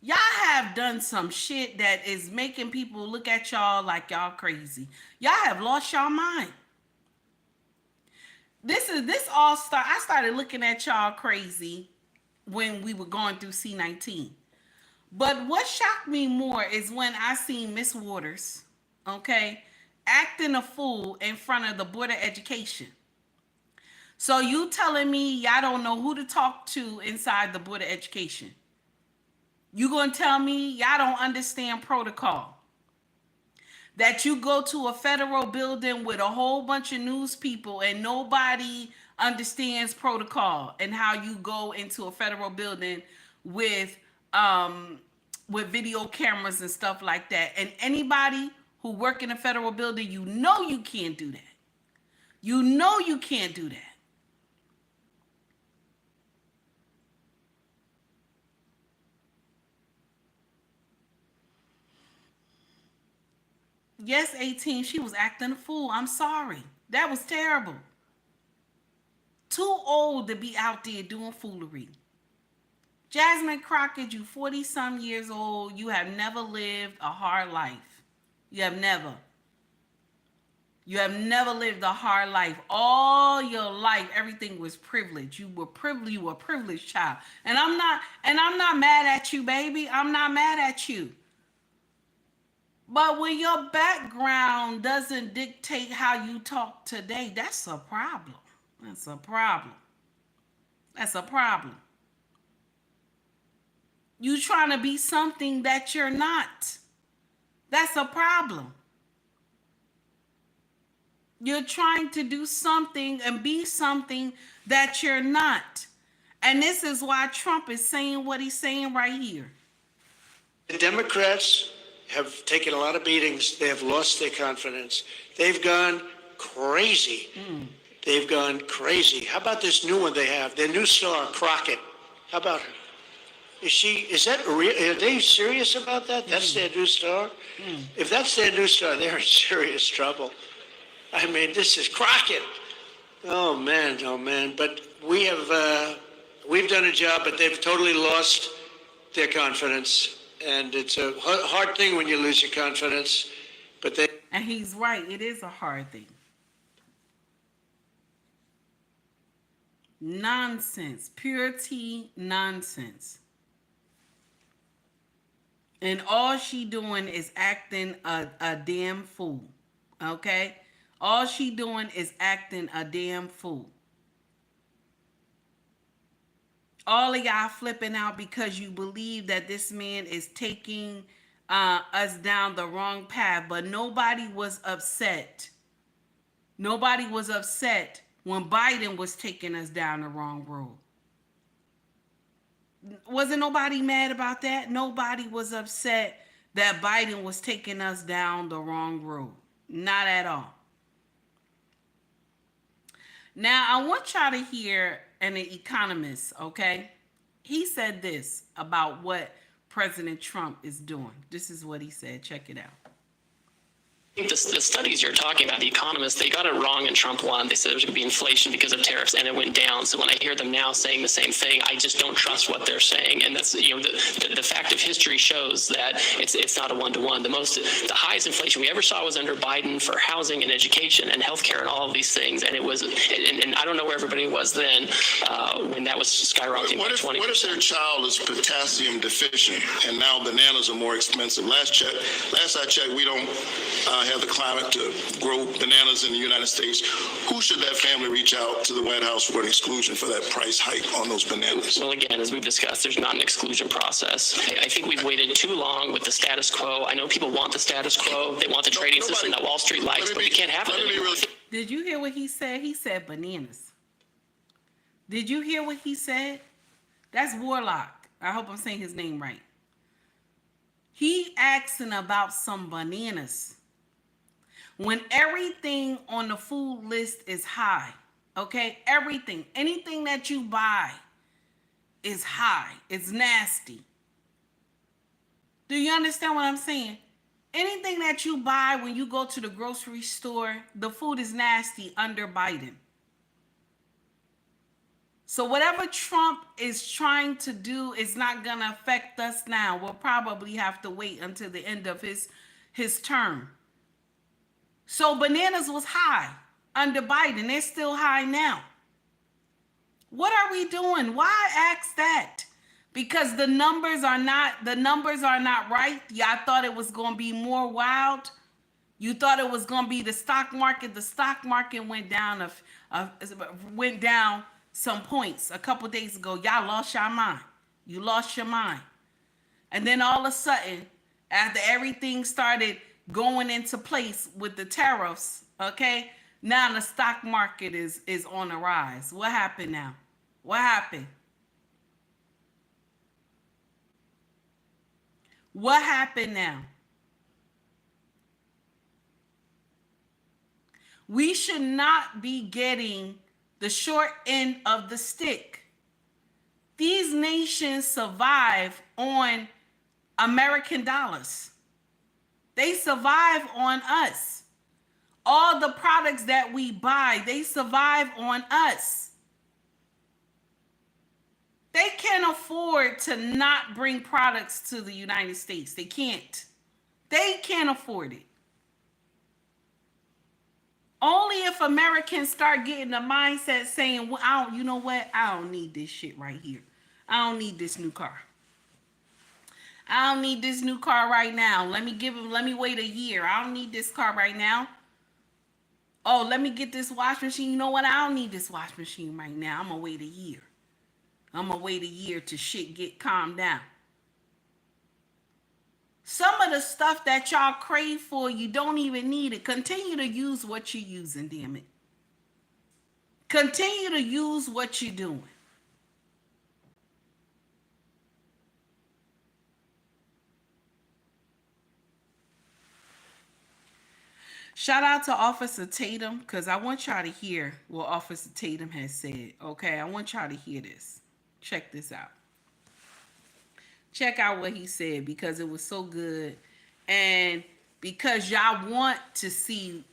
Y'all have done some shit that is making people look at y'all like y'all crazy. Y'all have lost y'all mind. This all started. I started looking at y'all crazy when we were going through C-19. But what shocked me more is when I seen Miss Waters, acting a fool in front of the Board of Education. So you telling me y'all don't know who to talk to inside the Board of Education? You gonna tell me y'all don't understand protocol? That you go to a federal building with a whole bunch of news people and nobody understands protocol and how you go into a federal building with video cameras and stuff like that. And anybody who work in a federal building, you know you can't do that. You know you can't do that. Yes, 18, she was acting a fool. I'm sorry. That was terrible. Too old to be out there doing foolery. Jasmine Crockett, you 40-some years old. You have never lived a hard life. You have never. You have never lived a hard life. All your life, everything was privilege. You were privileged. You were a privileged child. And I'm not mad at you, baby. I'm not mad at you. But when your background doesn't dictate how you talk today, that's a problem. That's a problem. That's a problem. You trying to be something that you're not. That's a problem. You're trying to do something and be something that you're not. And this is why Trump is saying what he's saying right here. The Democrats have taken a lot of beatings. They have lost their confidence. They've gone crazy. They've gone crazy. How about this new one they have? Their new star, Crockett. How about her? Is that real? Are they serious about that? That's their new star? If that's their new star, they're in serious trouble. I mean, this is Crockett. Oh man. But we've done a job, but they've totally lost their confidence. And it's a hard thing when you lose your confidence. And he's right. It is a hard thing. Nonsense. Purity nonsense. And all she doing is acting a damn fool. Okay? All she doing is acting a damn fool. All of y'all flipping out because you believe that this man is taking us down the wrong path. But nobody was upset. Nobody was upset when Biden was taking us down the wrong road. Wasn't nobody mad about that? Nobody was upset that Biden was taking us down the wrong road. Not at all. Now, I want y'all to hear an economist, okay? He said this about what President Trump is doing. This is what he said. Check it out. I think the studies you're talking about, the economists, they got it wrong in Trump 1. They said there was going to be inflation because of tariffs, and it went down. So when I hear them now saying the same thing, I just don't trust what they're saying. And that's, the fact of history shows that it's not a one-to-one. The highest inflation we ever saw was under Biden for housing and education and healthcare and all of these things. And it was, and I don't know where everybody was then when that was skyrocketing by 20%. What if their child is potassium deficient and now bananas are more expensive? Last I checked, we don't have the climate to grow bananas in the United States. Who should that family reach out to the White House for an exclusion for that price hike on those bananas? Well, again, as we've discussed, there's not an exclusion process. I think we've waited too long with the status quo. I know people want the status quo. They want the trading system that Wall Street likes, but we can't have it anymore. Did you hear what he said? He said bananas. Did you hear what he said? That's Warlock. I hope I'm saying his name right. He asking about some bananas. When everything on the food list is high, okay? Everything, anything that you buy is high. It's nasty. Do you understand what I'm saying? Anything that you buy when you go to the grocery store, the food is nasty under Biden. So whatever Trump is trying to do is not going to affect us now. We'll probably have to wait until the end of his term. So bananas was high under Biden. They're still high now. What are we doing? Why ask that? Because the numbers are not right. Y'all thought it was going to be more wild. You thought it was going to be the stock market. The stock market went down went down some points a couple days ago. Y'all lost your mind. You lost your mind. And then all of a sudden, after everything started going into place with the tariffs, okay, now the stock market is on the rise. What happened now? What happened? What happened now? We should not be getting the short end of the stick. These nations survive on American dollars. They survive on us. All the products that we buy, they survive on us. They can't afford to not bring products to the United States. They can't. They can't afford it. Only if Americans start getting the mindset saying, well, you know what? I don't need this shit right here. I don't need this new car. I don't need this new car right now. Let me wait a year. I don't need this car right now. Oh, let me get this wash machine. You know what? I don't need this wash machine right now. I'm going to wait a year. I'm going to wait a year till shit get calmed down. Some of the stuff that y'all crave for, you don't even need it. Continue to use what you're using, damn it. Continue to use what you're doing. Shout out to Officer Tatum, because I want y'all to hear what Officer Tatum has said. Okay, I want y'all to hear this. Check this out. Check out what he said, because it was so good. And because y'all want to see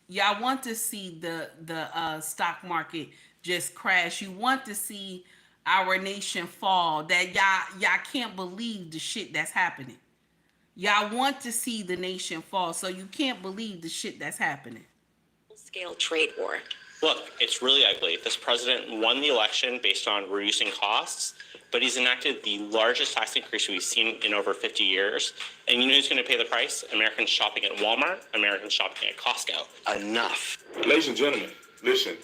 the stock market just crash. You want to see our nation fall. That y'all can't believe the shit that's happening. Y'all want to see the nation fall, so you can't believe the shit that's happening. Scale trade war. Look, it's really ugly. This president won the election based on reducing costs, but he's enacted the largest tax increase we've seen in over 50 years. And you know who's going to pay the price? Americans shopping at Walmart, Americans shopping at Costco. Enough. Ladies and gentlemen, listen.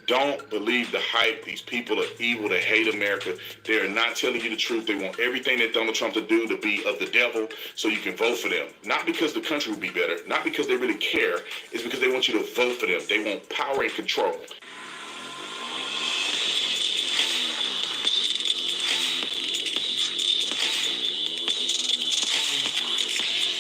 Don't believe the hype. These people are evil. They hate America. They are not telling you the truth. They want everything that Donald Trump to do to be of the devil so you can vote for them. Not because the country will be better. Not because they really care. It's because they want you to vote for them. They want power and control.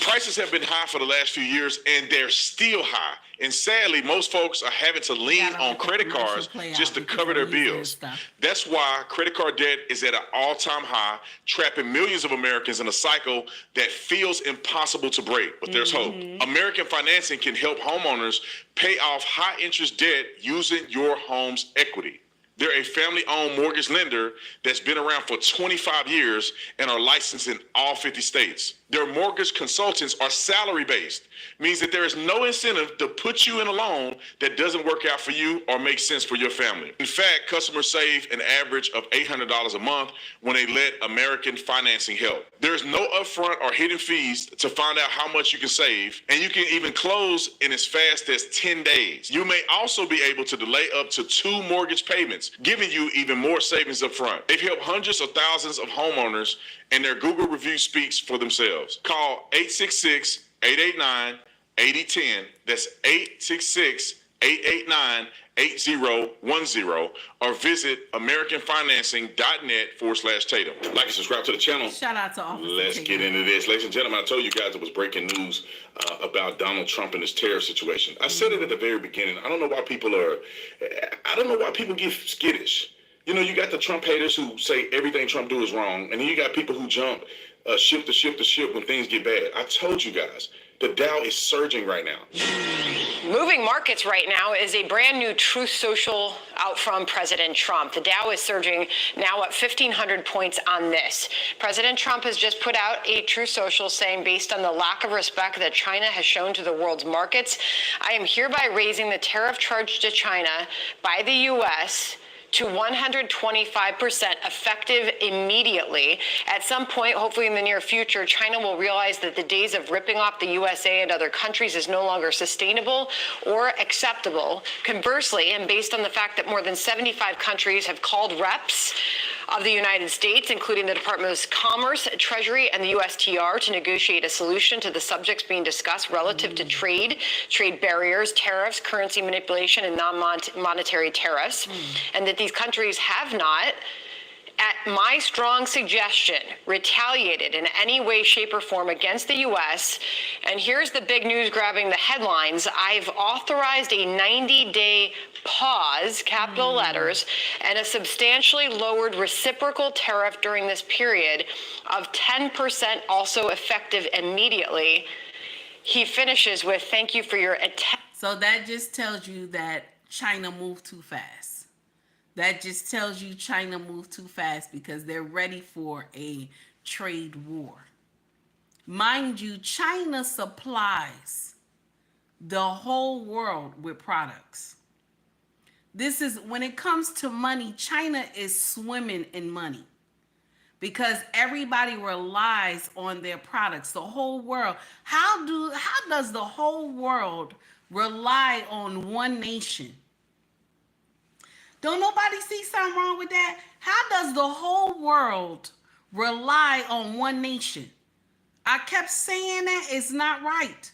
Prices have been high for the last few years, and they're still high. And sadly, most folks are having to lean on credit cards just to cover their bills. That's why credit card debt is at an all-time high, trapping millions of Americans in a cycle that feels impossible to break. But there's hope. American Financing can help homeowners pay off high-interest debt using your home's equity. They're a family-owned mortgage lender that's been around for 25 years and are licensed in all 50 states. Their mortgage consultants are salary-based, means that there is no incentive to put you in a loan that doesn't work out for you or make sense for your family. In fact, customers save an average of $800 a month when they let American Financing help. There's no upfront or hidden fees to find out how much you can save, and you can even close in as fast as 10 days. You may also be able to delay up to 2 mortgage payments, giving you even more savings up front. They've helped hundreds of thousands of homeowners, and their Google review speaks for themselves. Call 866-889-8010. That's 866-889-8010, or visit AmericanFinancing.net/Tatum. Like and subscribe to the channel. Shout out to Officer Let's Tatum. get into this. Ladies and gentlemen, I told you guys it was breaking news about Donald Trump and his tariff situation. I said it at the very beginning. I don't know why people get skittish. You know, you got the Trump haters who say everything Trump do is wrong, and then you got people who jump ship to ship to ship when things get bad. I told you guys, the Dow is surging right now. Moving markets right now is a brand new Truth Social out from President Trump. The Dow is surging now at 1,500 points on this. President Trump has just put out a Truth Social saying, based on the lack of respect that China has shown to the world's markets, I am hereby raising the tariff charge to China by the U.S. to 125% effective immediately. At some point, hopefully in the near future, China will realize that the days of ripping off the USA and other countries is no longer sustainable or acceptable. Conversely, and based on the fact that more than 75 countries have called reps of the United States, including the Department of Commerce, Treasury, and the USTR, to negotiate a solution to the subjects being discussed relative to trade barriers, tariffs, currency manipulation, and non-monetary tariffs, and that these countries have not, at my strong suggestion, retaliated in any way, shape, or form against the U.S. And here's the big news grabbing the headlines. I've authorized a 90-day pause, capital letters, and a substantially lowered reciprocal tariff during this period of 10%, also effective immediately. He finishes with, thank you for your attention. So that just tells you that China moved too fast. That just tells you China moved too fast because they're ready for a trade war. Mind you, China supplies the whole world with products. This is, when it comes to money, China is swimming in money because everybody relies on their products. The whole world. How does the whole world rely on one nation? Don't nobody see something wrong with that? How does the whole world rely on one nation? I kept saying that it's not right.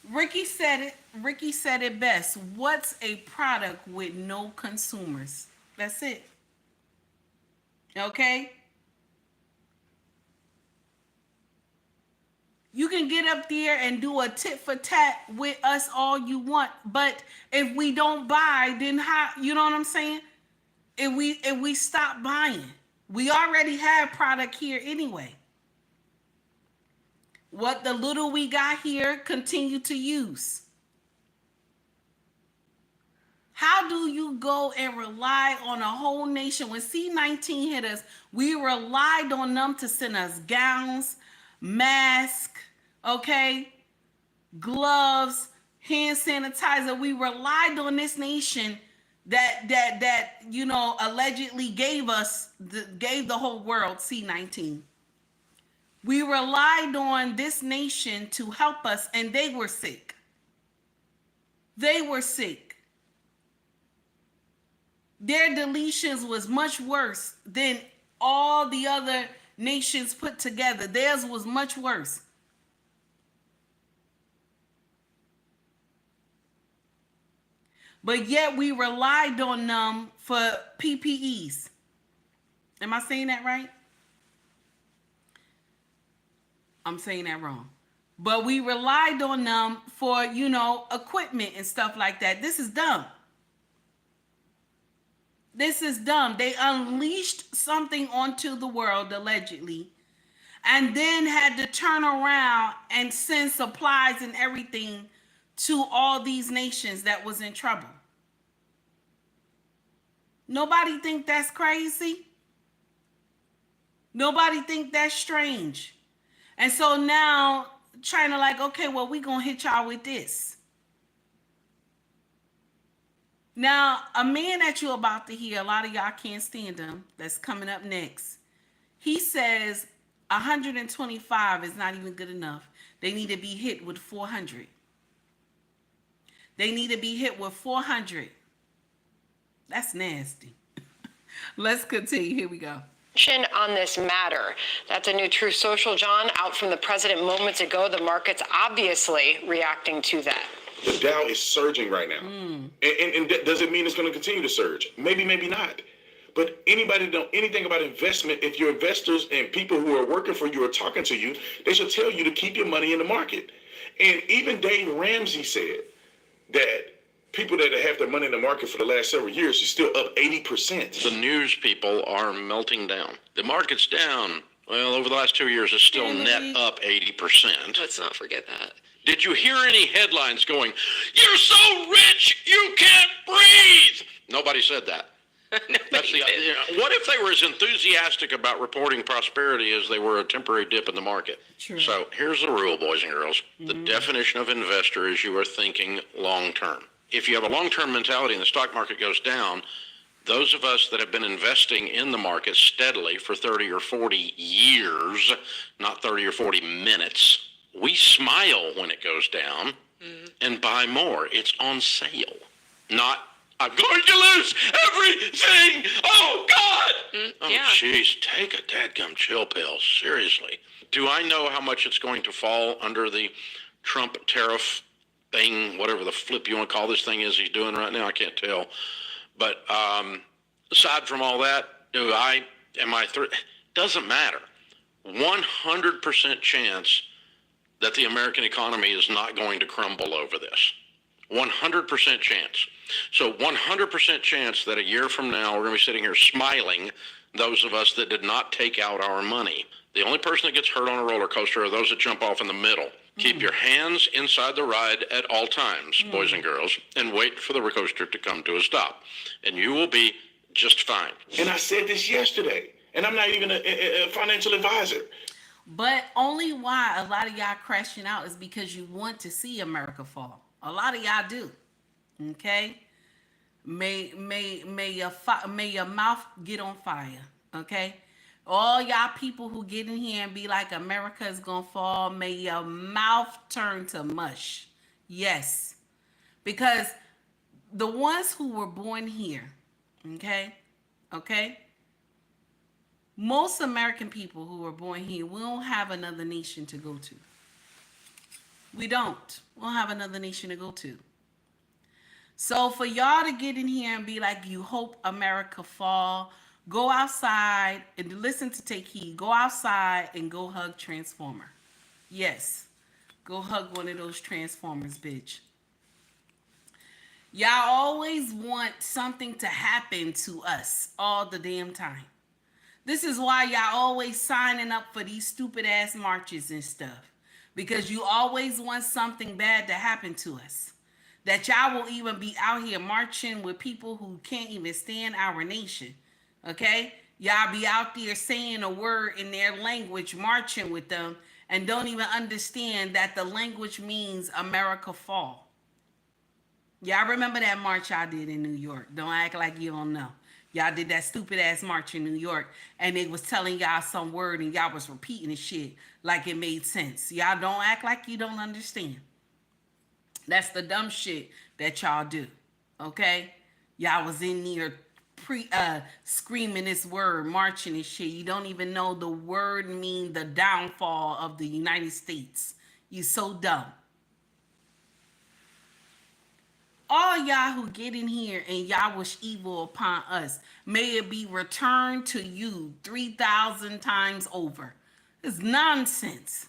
Ricky said it best. What's a product with no consumers? That's it. Okay? You can get up there and do a tit for tat with us all you want, but if we don't buy, then how? You know what I'm saying? If we stop buying, we already have product here anyway. What the little we got here, continue to use. How do you go and rely on a whole nation? When C-19 hit us, we relied on them to send us gowns, masks, okay, gloves, hand sanitizer. We relied on this nation that you know allegedly gave the whole world C-19. We relied on this nation to help us, and they were sick. They were sick. Their deletions was much worse than all the other nations put together. Theirs was much worse. But yet we relied on them for PPEs. Am I saying that right? I'm saying that wrong. But we relied on them for, you know, equipment and stuff like that. This is dumb. This is dumb. They unleashed something onto the world, allegedly, and then had to turn around and send supplies and everything to all these nations that was in trouble. Nobody think that's crazy? Nobody think that's strange? And so now China like, okay, well, we gonna hit y'all with this. Now, a man that you're about to hear, a lot of y'all can't stand him, that's coming up next. He says 125 is not even good enough. They need to be hit with 400. They need to be hit with 400. That's nasty. Let's continue. Here we go. On this matter. That's a new Truth Social, John, out from the president moments ago. The market's obviously reacting to that. The Dow is surging right now. And does it mean it's going to continue to surge? Maybe, maybe not. But anybody know anything about investment, if your investors and people who are working for you are talking to you, they should tell you to keep your money in the market. And even Dave Ramsey said that people that have their money in the market for the last several years is still up 80%. The news people are melting down. The market's down. Well, over the last 2 years, it's still net up 80%. Let's not forget that. Did you hear any headlines going, "You're so rich, you can't breathe"? Nobody said that. That's the, what if they were as enthusiastic about reporting prosperity as they were a temporary dip in the market? True. So here's the rule, boys and girls. The definition of investor is you are thinking long term. If you have a long term mentality and the stock market goes down, those of us that have been investing in the market steadily for 30 or 40 years, not 30 or 40 minutes, we smile when it goes down and buy more. It's on sale. Not, I'm going to lose everything. Oh, God. Oh, jeez, take a dadgum chill pill. Seriously. Do I know how much it's going to fall under the Trump tariff thing, whatever the flip you want to call this thing is he's doing right now? I can't tell. But aside from all that, doesn't matter. 100% chance that the American economy is not going to crumble over this. 100% chance. So 100% chance that a year from now we're going to be sitting here smiling, those of us that did not take out our money. The only person that gets hurt on a roller coaster are those that jump off in the middle. Keep your hands inside the ride at all times, boys and girls, and wait for the coaster to come to a stop. And you will be just fine. And I said this yesterday, and I'm not even a financial advisor. But only why a lot of y'all crashing out is because you want to see America fall. A lot of y'all do. Okay? May your mouth get on fire. Okay? All y'all people who get in here and be like, America is going to fall, may your mouth turn to mush. Yes. Because the ones who were born here, okay? Most American people who were born here, we don't have another nation to go to. We don't. We don't have another nation to go to. So for y'all to get in here and be like, you hope America fall, go outside and listen to Take Heed. Go outside and go hug Transformer. Yes. Go hug one of those Transformers, bitch. Y'all always want something to happen to us all the damn time. This is why y'all always signing up for these stupid ass marches and stuff. Because you always want something bad to happen to us. That y'all will even be out here marching with people who can't even stand our nation. Okay? Y'all be out there saying a word in their language, marching with them, and don't even understand that the language means America fall. Y'all remember that march I did in New York. Don't act like you don't know. Y'all did that stupid ass march in New York, and they was telling y'all some word, and y'all was repeating the shit like it made sense. Y'all don't act like you don't understand. That's the dumb shit that y'all do. Okay? Y'all was in there screaming this word, marching and shit. You don't even know the word mean the downfall of the United States. You so dumb. All y'all who get in here and y'all wish evil upon us, may it be returned to you 3,000 times over. It's nonsense.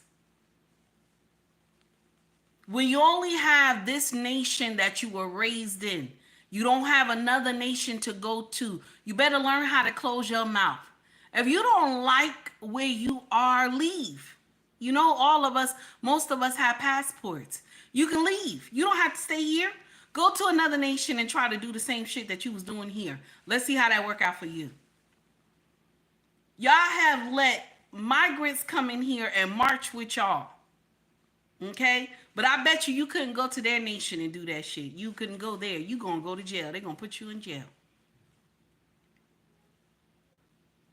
When you only have this nation that you were raised in, you don't have another nation to go to. You better learn how to close your mouth. If you don't like where you are, leave. You know, all of us, most of us have passports. You can leave. You don't have to stay here. Go to another nation and try to do the same shit that you was doing here. Let's see how that work out for you. Y'all have let migrants come in here and march with y'all. Okay? But I bet you couldn't go to their nation and do that shit. You couldn't go there. You gonna go to jail. They're gonna put you in jail.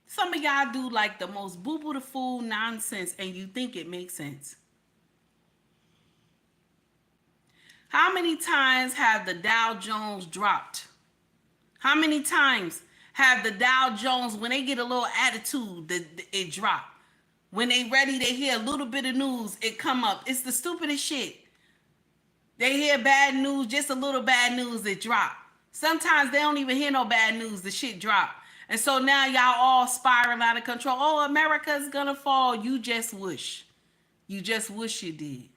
Some of y'all do like the most boo-boo the fool nonsense and you think it makes sense. How many times have the Dow Jones dropped? How many times have the Dow Jones, when they get a little attitude, it drop? When they ready to hear a little bit of news, it come up. It's the stupidest shit. They hear bad news, just a little bad news, it drop. Sometimes they don't even hear no bad news, the shit drop. And so now y'all all spiraling out of control. Oh, America's gonna fall. You just wish. You just wish you did.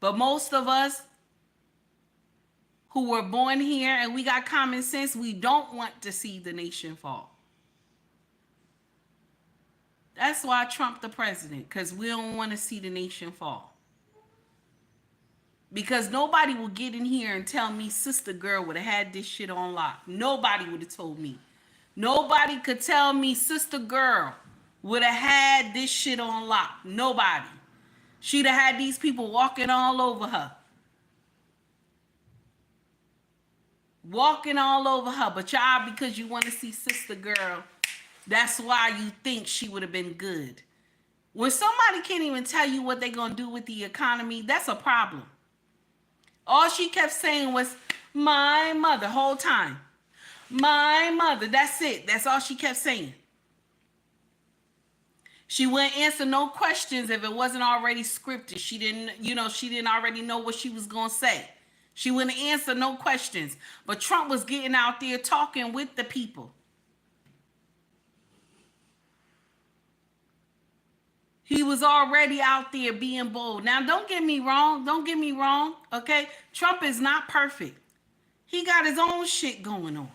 But most of us who were born here and we got common sense, we don't want to see the nation fall. That's why Trump the president, because we don't want to see the nation fall. Because nobody will get in here and tell me Sister Girl would have had this shit on lock. Nobody would have told me. Nobody could tell me Sister Girl would have had this shit on lock. Nobody. She'd have had these people walking all over her. Walking all over her. But y'all, because you want to see Sister Girl, that's why you think she would have been good. When somebody can't even tell you what they're going to do with the economy, that's a problem. All she kept saying was, my mother, whole time. My mother, that's it. That's all she kept saying. She wouldn't answer no questions if it wasn't already scripted. She didn't already know what she was going to say. She wouldn't answer no questions. But Trump was getting out there talking with the people. He was already out there being bold. Now, don't get me wrong, okay? Trump is not perfect. He got his own shit going on.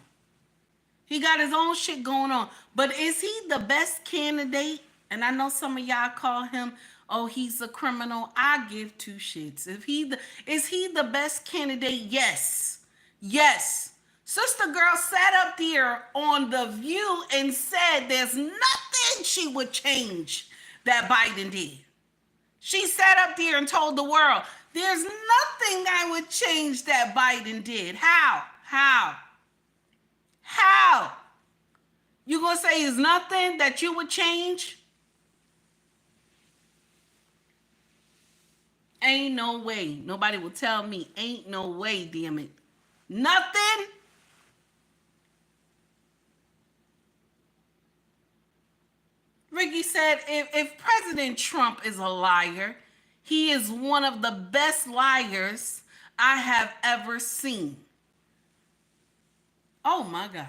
But is he the best candidate? And I know some of y'all call him, oh, he's a criminal. I give two shits. Is he the best candidate? Yes. Sister Girl sat up there on The View and said there's nothing she would change that Biden did. She sat up there and told the world, there's nothing I would change that Biden did. How? You gonna say there's nothing that you would change? Ain't no way. Nobody will tell me, ain't no way, damn it. Nothing? Ricky said, if President Trump is a liar, he is one of the best liars I have ever seen. Oh my God.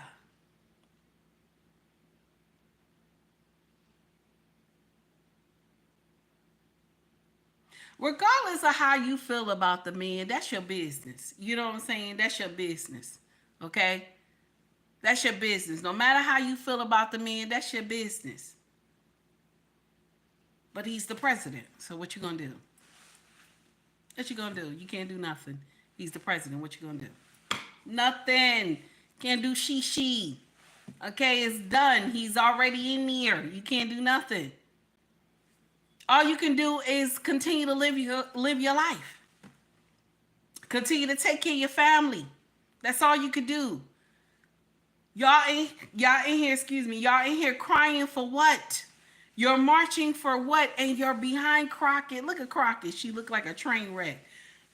Regardless of how you feel about the man, that's your business. You know what I'm saying? That's your business. Okay? That's your business. No matter how you feel about the man, that's your business. But he's the president. So what you gonna do? You can't do nothing. He's the president. What you gonna do? Nothing. Can't do she. Okay, it's done. He's already in here. You can't do nothing. All you can do is continue to live your life. Continue to take care of your family. That's all you could do. Y'all in here crying for what? You're marching for what? And you're behind Crockett. Look at Crockett. She looked like a train wreck.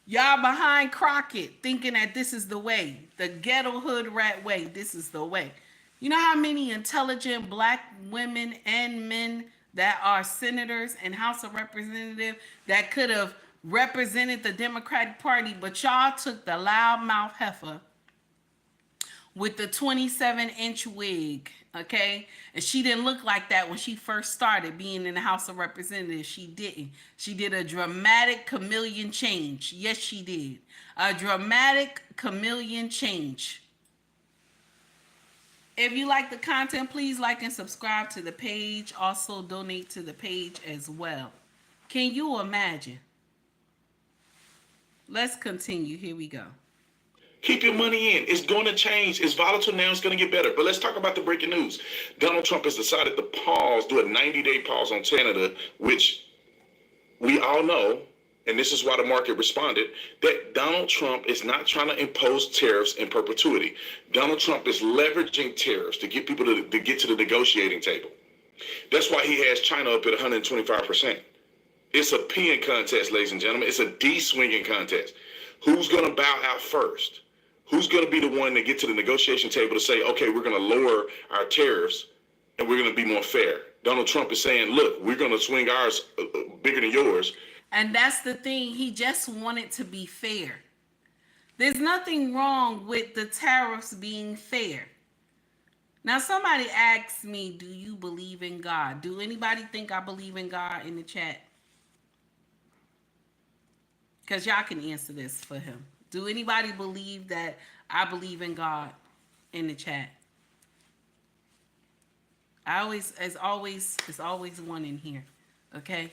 Y'all behind Crockett thinking that this is the way. The ghetto hood rat way. This is the way. You know how many intelligent black women and men that are senators and House of Representatives that could have represented the Democratic Party, but y'all took the loudmouth heifer with the 27-inch wig, okay? And she didn't look like that when she first started being in the House of Representatives. She didn't. She did a dramatic chameleon change. Yes, she did. A dramatic chameleon change. If you like the content, please like and subscribe to the page. Also, donate to the page as well. Can you imagine? Let's continue. Here we go. Keep your money in. It's going to change. It's volatile now. It's going to get better. But let's talk about the breaking news. Donald Trump has decided to do a 90-day pause on Canada, which we all know, and this is why the market responded, that Donald Trump is not trying to impose tariffs in perpetuity. Donald Trump is leveraging tariffs to get people to get to the negotiating table. That's why he has China up at 125%. It's a peeing contest, ladies and gentlemen. It's a D-swinging contest. Who's going to bow out first? Who's going to be the one to get to the negotiation table to say, okay, we're going to lower our tariffs and we're going to be more fair? Donald Trump is saying, look, we're going to swing ours bigger than yours. And that's the thing. He just wanted to be fair. There's nothing wrong with the tariffs being fair. Now, somebody asked me, do you believe in God? Do anybody think I believe in God in the chat? Because y'all can answer this for him. Do anybody believe that I believe in God in the chat? It's always one in here. Okay?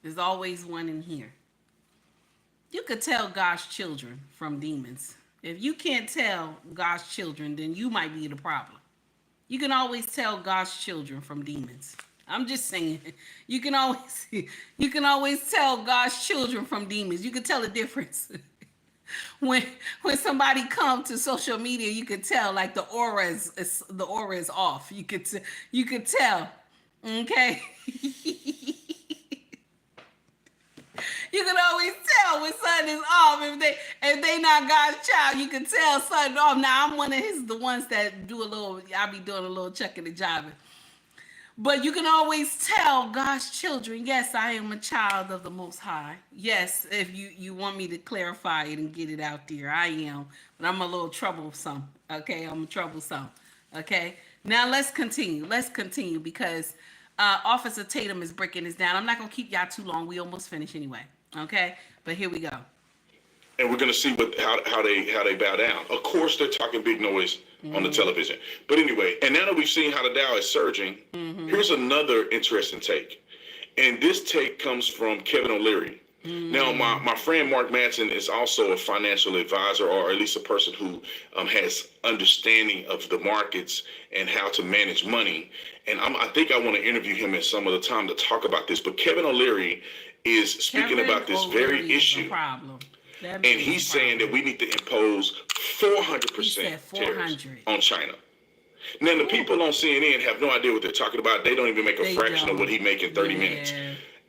There's always one in here. You could tell God's children from demons. If you can't tell God's children, then you might be the problem. You can always tell God's children from demons. I'm just saying, you can always tell God's children from demons. You can tell the difference. when somebody come to social media, you could tell like the aura is off. You could tell. Okay. You can always tell when something is off. If they not God's child, you can tell something off. Now I'm one of the ones that do I'll be doing a little checking and jiving. But you can always tell God's children, yes, I am a child of the Most High. Yes, if you want me to clarify it and get it out there, I am. But I'm a little troublesome, okay? I'm troublesome, okay? Now let's continue because Officer Tatum is breaking this down. I'm not going to keep y'all too long. We almost finished anyway, okay? But here we go. And we're going to see how they bow down. Of course, they're talking big noise on the television. But anyway, and now that we've seen how the Dow is surging, here's another interesting take. And this take comes from Kevin O'Leary. Now, my friend Mark Manson is also a financial advisor, or at least a person who has understanding of the markets and how to manage money. And I think I want to interview him at some other time to talk about this. But Kevin O'Leary is speaking about this very issue. And he's saying that we need to impose 400% tariffs on China. Now, the people on CNN have no idea what they're talking about. They don't even make a fraction of what he make in 30 minutes.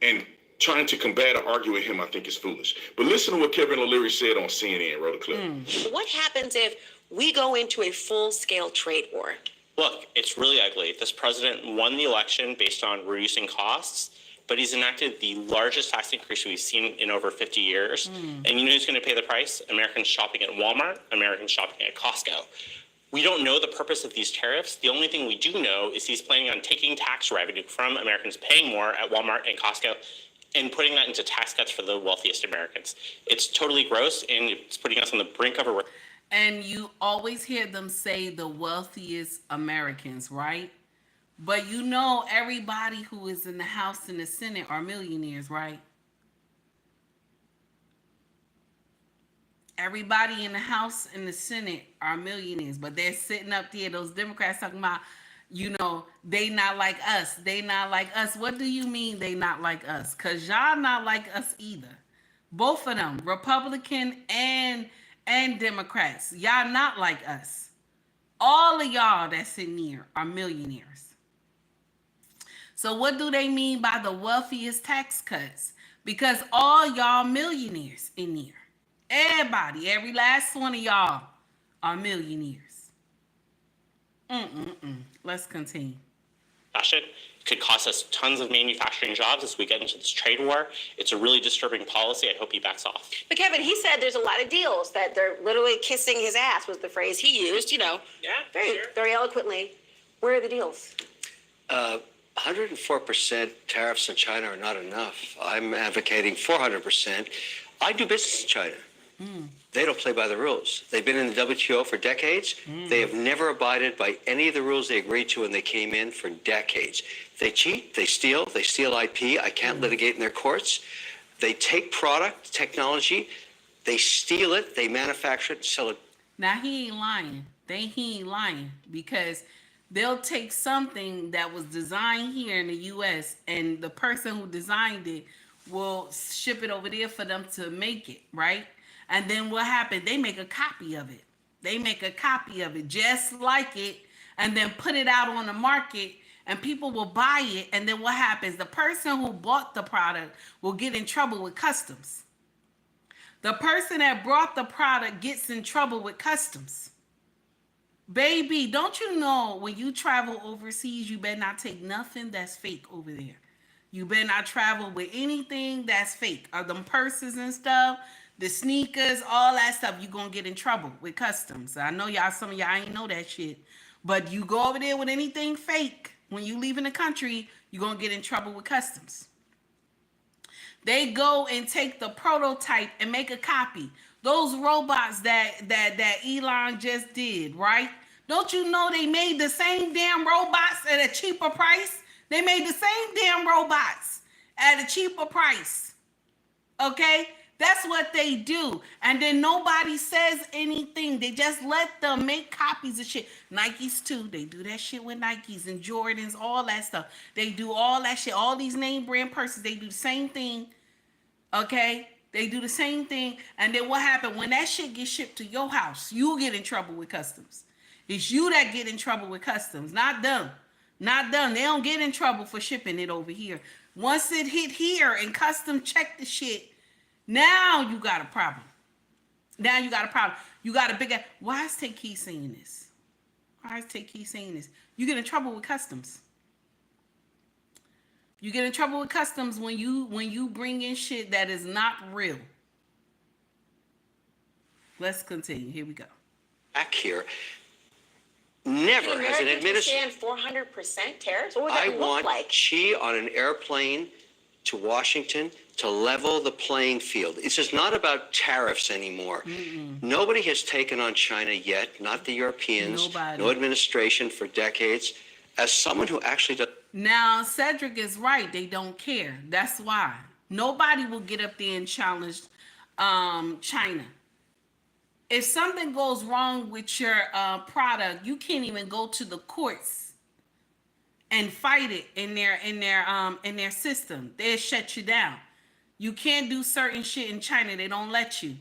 And trying to combat or argue with him, I think, is foolish. But listen to what Kevin O'Leary said on CNN. Wrote a clip. What happens if we go into a full-scale trade war? Look, it's really ugly. This president won the election based on reducing costs, but he's enacted the largest tax increase we've seen in over 50 years. And you know who's going to pay the price? Americans shopping at Walmart, Americans shopping at Costco. We don't know the purpose of these tariffs. The only thing we do know is he's planning on taking tax revenue from Americans paying more at Walmart and Costco and putting that into tax cuts for the wealthiest Americans. It's totally gross, and it's putting us on the brink of a... And you always hear them say the wealthiest Americans, right? But you know everybody who is in the House and the Senate are millionaires, right? Everybody in the House and the Senate are millionaires, but they're sitting up there, those Democrats talking about, you know, they not like us. They not like us. What do you mean they not like us? Because y'all not like us either. Both of them, Republican and Democrats. Y'all not like us. All of y'all that's in here are millionaires. So what do they mean by the wealthiest tax cuts? Because all y'all millionaires in here. Everybody, every last one of y'all are millionaires. Let's continue. Fashion could cost us tons of manufacturing jobs as we get into this trade war. It's a really disturbing policy. I hope he backs off. But Kevin, he said there's a lot of deals that they're literally kissing his ass was the phrase he used, you know, very eloquently. Where are the deals? 104% tariffs on China are not enough. I'm advocating 400%. I do business in China. They don't play by the rules. They've been in the WTO for decades. They have never abided by any of the rules they agreed to when they came in for decades. They cheat, they steal IP. I can't litigate in their courts. They take product, technology, they steal it, they manufacture it, sell it. Now he ain't lying. He ain't lying because they'll take something that was designed here in the U.S. and the person who designed it will ship it over there for them to make it, right? And then what happened? They make a copy of it. They make a copy of it just like it and then put it out on the market and people will buy it. And then what happens? The person who bought the product will get in trouble with customs. The person that brought the product gets in trouble with customs. Baby, don't you know when you travel overseas, you better not take nothing that's fake over there. You better not travel with anything that's fake. Or them purses and stuff, the sneakers, all that stuff, you're going to get in trouble with customs. I know y'all, some of y'all ain't know that shit. But you go over there with anything fake, when you leave in the country, you're going to get in trouble with customs. They go and take the prototype and make a copy. Those robots that Elon just did, right? Don't you know they made the same damn robots at a cheaper price? They made the same damn robots at a cheaper price. Okay? That's what they do. And then nobody says anything. They just let them make copies of shit. Nikes too. They do that shit with Nikes and Jordans, all that stuff. They do all that shit. All these name brand purses, they do the same thing. Okay? They do the same thing. And then what happened? When that shit gets shipped to your house, you get in trouble with customs. It's you that get in trouble with customs, not them. Not them. They don't get in trouble for shipping it over here. Once it hit here and custom check the shit, now you got a problem. Now you got a problem. You got a big ass. Why is Take Key saying this? Why is Take Key saying this? You get in trouble with customs. You get in trouble with customs when you bring in shit that is not real. Let's continue. Here we go. Back here. Never has an administration. 400% tariffs? What would that look want like? Xi on an airplane to Washington to level the playing field. It's just not about tariffs anymore. Nobody has taken on China yet, not the Europeans, no administration for decades. As someone who actually does. Now, Cedric is right. They don't care. That's why. Nobody will get up there and challenge China. If something goes wrong with your product, you can't even go to the courts and fight it in their system. They'll shut you down. You can't do certain shit in China. They don't let you.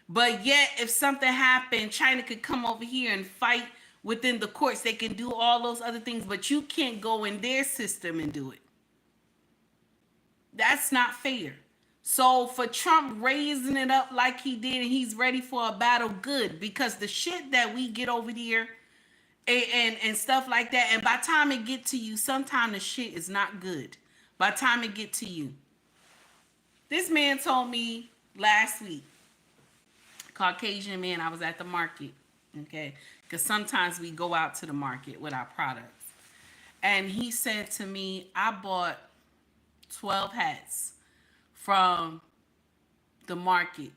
But yet, if something happened, China could come over here and fight within the courts. They can do all those other things, but you can't go in their system and do it. That's not fair. So for Trump raising it up like he did and he's ready for a battle, good. Because the shit that we get over here and stuff like that, and by the time it get to you, sometimes the shit is not good. By the time it get to you. This man told me last week, Caucasian man, I was at the market, okay? Because sometimes we go out to the market with our products. And he said to me, I bought 12 hats from the market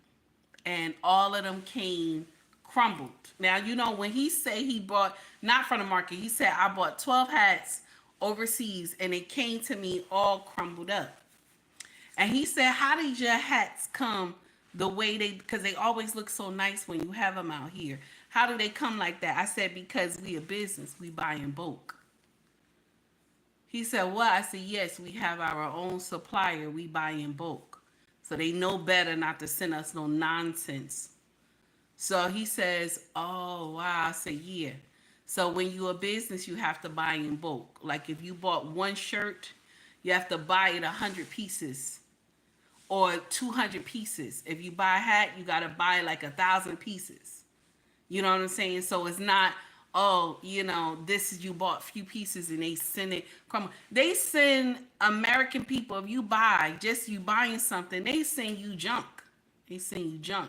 and all of them came crumbled. Now, you know, when he said he bought, not from the market, he said, I bought 12 hats overseas and it came to me all crumbled up. And he said, how did your hats come the way they, because they always look so nice when you have them out here. How do they come like that? I said, because we a business, we buy in bulk. He said, what? I said, yes, we have our own supplier. We buy in bulk. So they know better not to send us no nonsense. So he says, oh, wow. I said, yeah. So when you're a business, you have to buy in bulk. Like if you bought one shirt, you have to buy it 100 pieces or 200 pieces. If you buy a hat, you got to buy like 1,000 pieces. You know what I'm saying? So it's not, oh, you know, this is you bought a few pieces and they send it. They send American people, if you buy, just you buying something, they send you junk. They send you junk.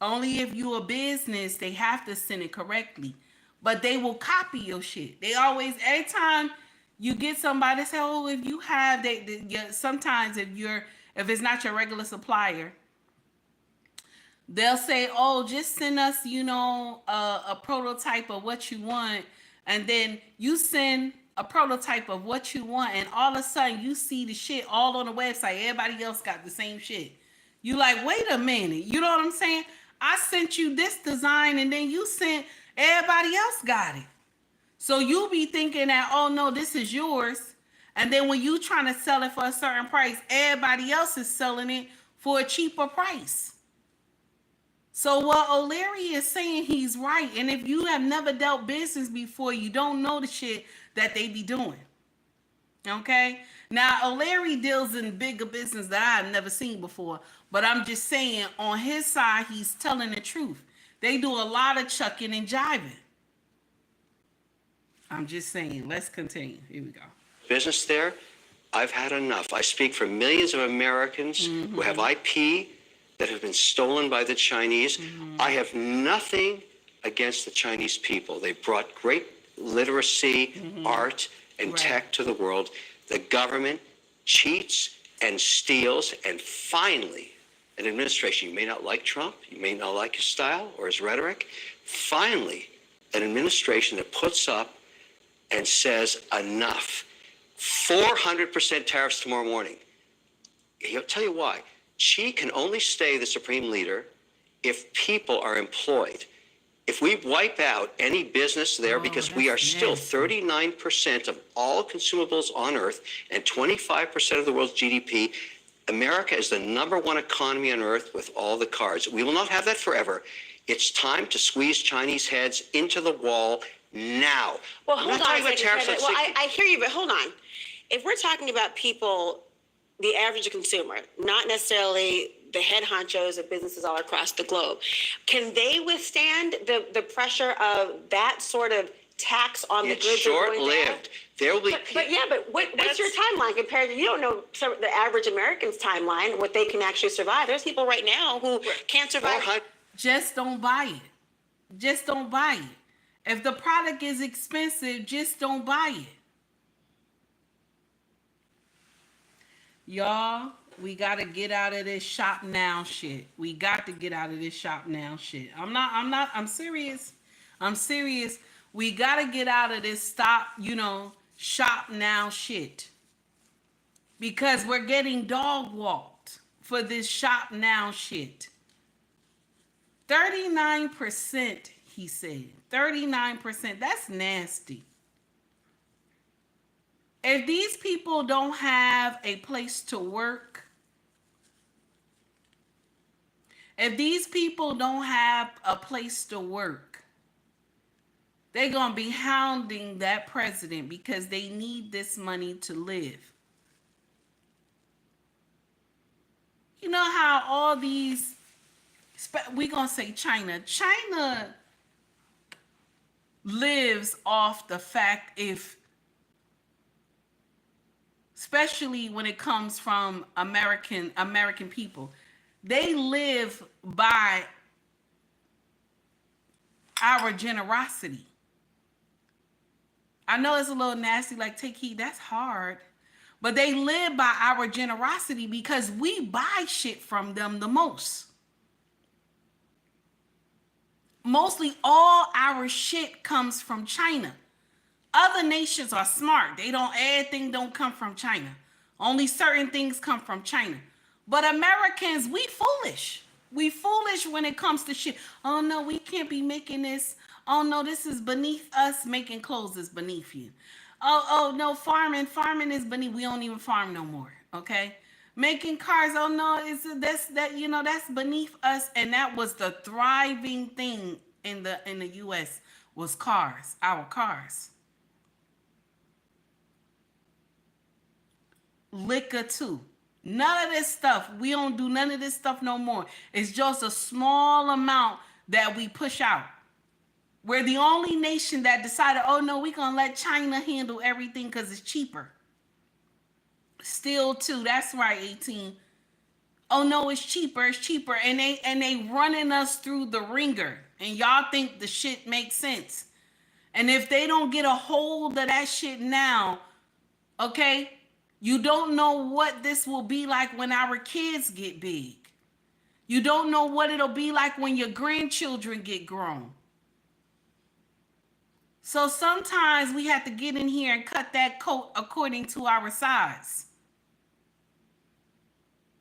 Only if you a business, they have to send it correctly. But they will copy your shit. They always, every time you get somebody say, oh, if you have, sometimes if it's not your regular supplier, they'll say, oh, just send us, you know, a prototype of what you want. And then you send a prototype of what you want. And all of a sudden you see the shit all on the website. Everybody else got the same shit. You like, wait a minute. You know what I'm saying? I sent you this design and then you sent, everybody else got it. So you be thinking that, oh no, this is yours. And then when you trying to sell it for a certain price, everybody else is selling it for a cheaper price. So what O'Leary is saying, he's right. And if you have never dealt business before, you don't know the shit that they be doing. Okay? Now, O'Leary deals in bigger business that I've never seen before. But I'm just saying, on his side, he's telling the truth. They do a lot of chucking and jiving. I'm just saying, let's continue. Here we go. Business there, I've had enough. I speak for millions of Americans who have IP that have been stolen by the Chinese. I have nothing against the Chinese people. They brought great literacy, art, and tech to the world. The government cheats and steals, and finally, an administration, you may not like Trump, you may not like his style or his rhetoric, finally, an administration that puts up and says enough. 400% tariffs tomorrow morning. He'll tell you why. She can only stay the supreme leader if people are employed. If we wipe out any business there, because we are still 39% of all consumables on Earth and 25% of the world's GDP, America is the #1 economy on Earth with all the cards. We will not have that forever. It's time to squeeze Chinese heads into the wall now. Well, hold on a second, President. Well, I I hear you, but hold on. If we're talking about people, the average consumer, not necessarily the head honchos of businesses all across the globe, can they withstand the pressure of that sort of tax on the goods? It's short-lived. There will be. But what's your timeline compared to? You don't know the average American's timeline, what they can actually survive. There's people right now who can't survive. Just don't buy it. Just don't buy it. If the product is expensive, just don't buy it. Y'all, we got to get out of this shop now shit. We got to get out of this shop now shit. I'm serious. I'm serious. We got to get out of this shop now shit. Because we're getting dog walked for this shop now shit. 39%, he said. 39%. That's nasty. If these people don't have a place to work, they're going to be hounding that president because they need this money to live. You know how all these, we're going to say China lives off the fact especially when it comes from American people, they live by our generosity. I know it's a little nasty, like take heed, that's hard. But they live by our generosity because we buy shit from them the most. Mostly all our shit comes from China. Other nations are smart. Everything don't come from China. Only certain things come from China. But Americans, we foolish. We foolish when it comes to shit. Oh no, we can't be making this. Oh no, this is beneath us. Making clothes is beneath you. Oh no, farming is beneath. We don't even farm no more. Okay? Making cars, oh no, that's beneath us. And that was the thriving thing in the US was cars, our cars. Liquor too. None of this stuff. We don't do none of this stuff no more. It's just a small amount that we push out. We're the only nation that decided, oh no, we're going to let China handle everything because it's cheaper. Still too. That's right, 18. Oh no, it's cheaper. And they running us through the ringer. And y'all think the shit makes sense. And if they don't get a hold of that shit now, okay, you don't know what this will be like when our kids get big. You don't know what it'll be like when your grandchildren get grown. So sometimes we have to get in here and cut that coat according to our size.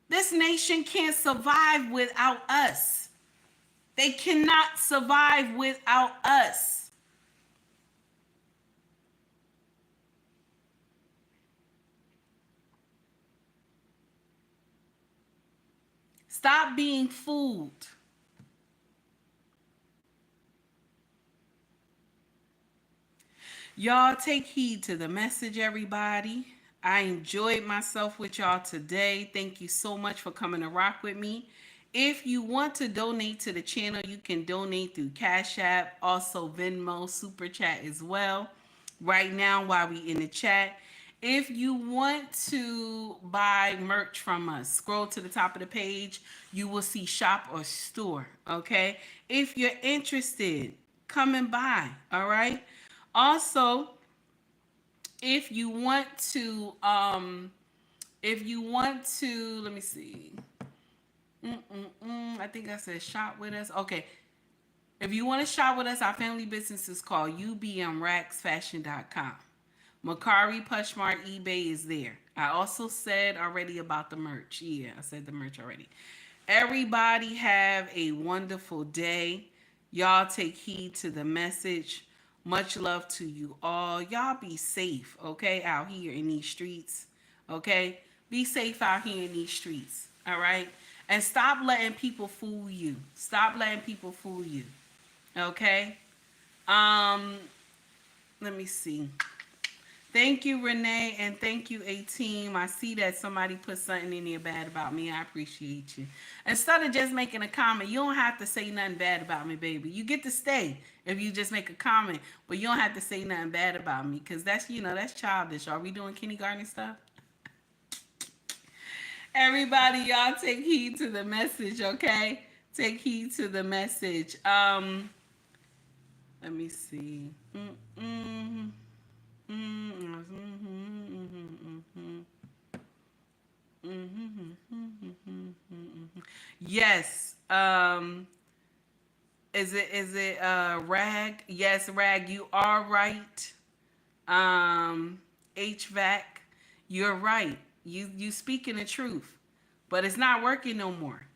This nation can't survive without us. They cannot survive without us. Stop being fooled. Y'all take heed to the message, everybody. I enjoyed myself with y'all today. Thank you so much for coming to rock with me. If you want to donate to the channel, you can donate through Cash App, also Venmo, Super Chat as well. Right now, while we in the chat. If you want to buy merch from us, scroll to the top of the page. You will see shop or store, okay? If you're interested, come and buy, all right? Also, if you want to, let me see. I think I said shop with us. Okay. If you want to shop with us, our family business is called ubmracksfashion.com. Mercari, POSHMARK, eBay is there. I also said already about the merch. Yeah, I said the merch already. Everybody have a wonderful day. Y'all take heed to the message. Much love to you all. Y'all be safe, okay, out here in these streets. Okay? Be safe out here in these streets. All right? And stop letting people fool you. Stop letting people fool you. Okay? Let me see. Thank you, Renee, and thank you, A-Team. I see that somebody put something in there bad about me. I appreciate you. Instead of just making a comment, you don't have to say nothing bad about me, baby. You get to stay if you just make a comment, but you don't have to say nothing bad about me, because that's, that's childish. Are we doing kindergarten stuff? Everybody, y'all take heed to the message, okay? Take heed to the message. Let me see. Yes. Is it Rag? Yes, Rag, you are right. HVAC, you're right. You speaking the truth. But it's not working no more.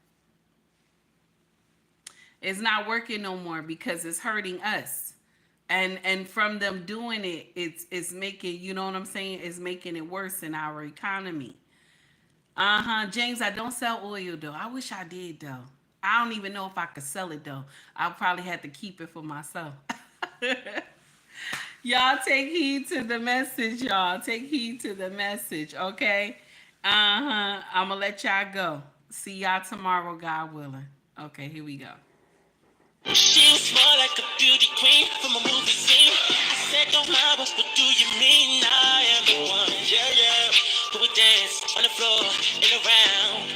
It's not working no more because it's hurting us. And from them doing it, it's making, you know what I'm saying? It's making it worse in our economy. James, I don't sell oil though. I wish I did though. I don't even know if I could sell it though. I'll probably have to keep it for myself. Y'all take heed to the message, y'all. Take heed to the message, okay? I'm gonna let y'all go. See y'all tomorrow, God willing. Okay, here we go. She was more like a beauty queen from a movie scene. I said, don't mind us, what do you mean? I am the one, yeah, yeah. Who would dance on the floor and around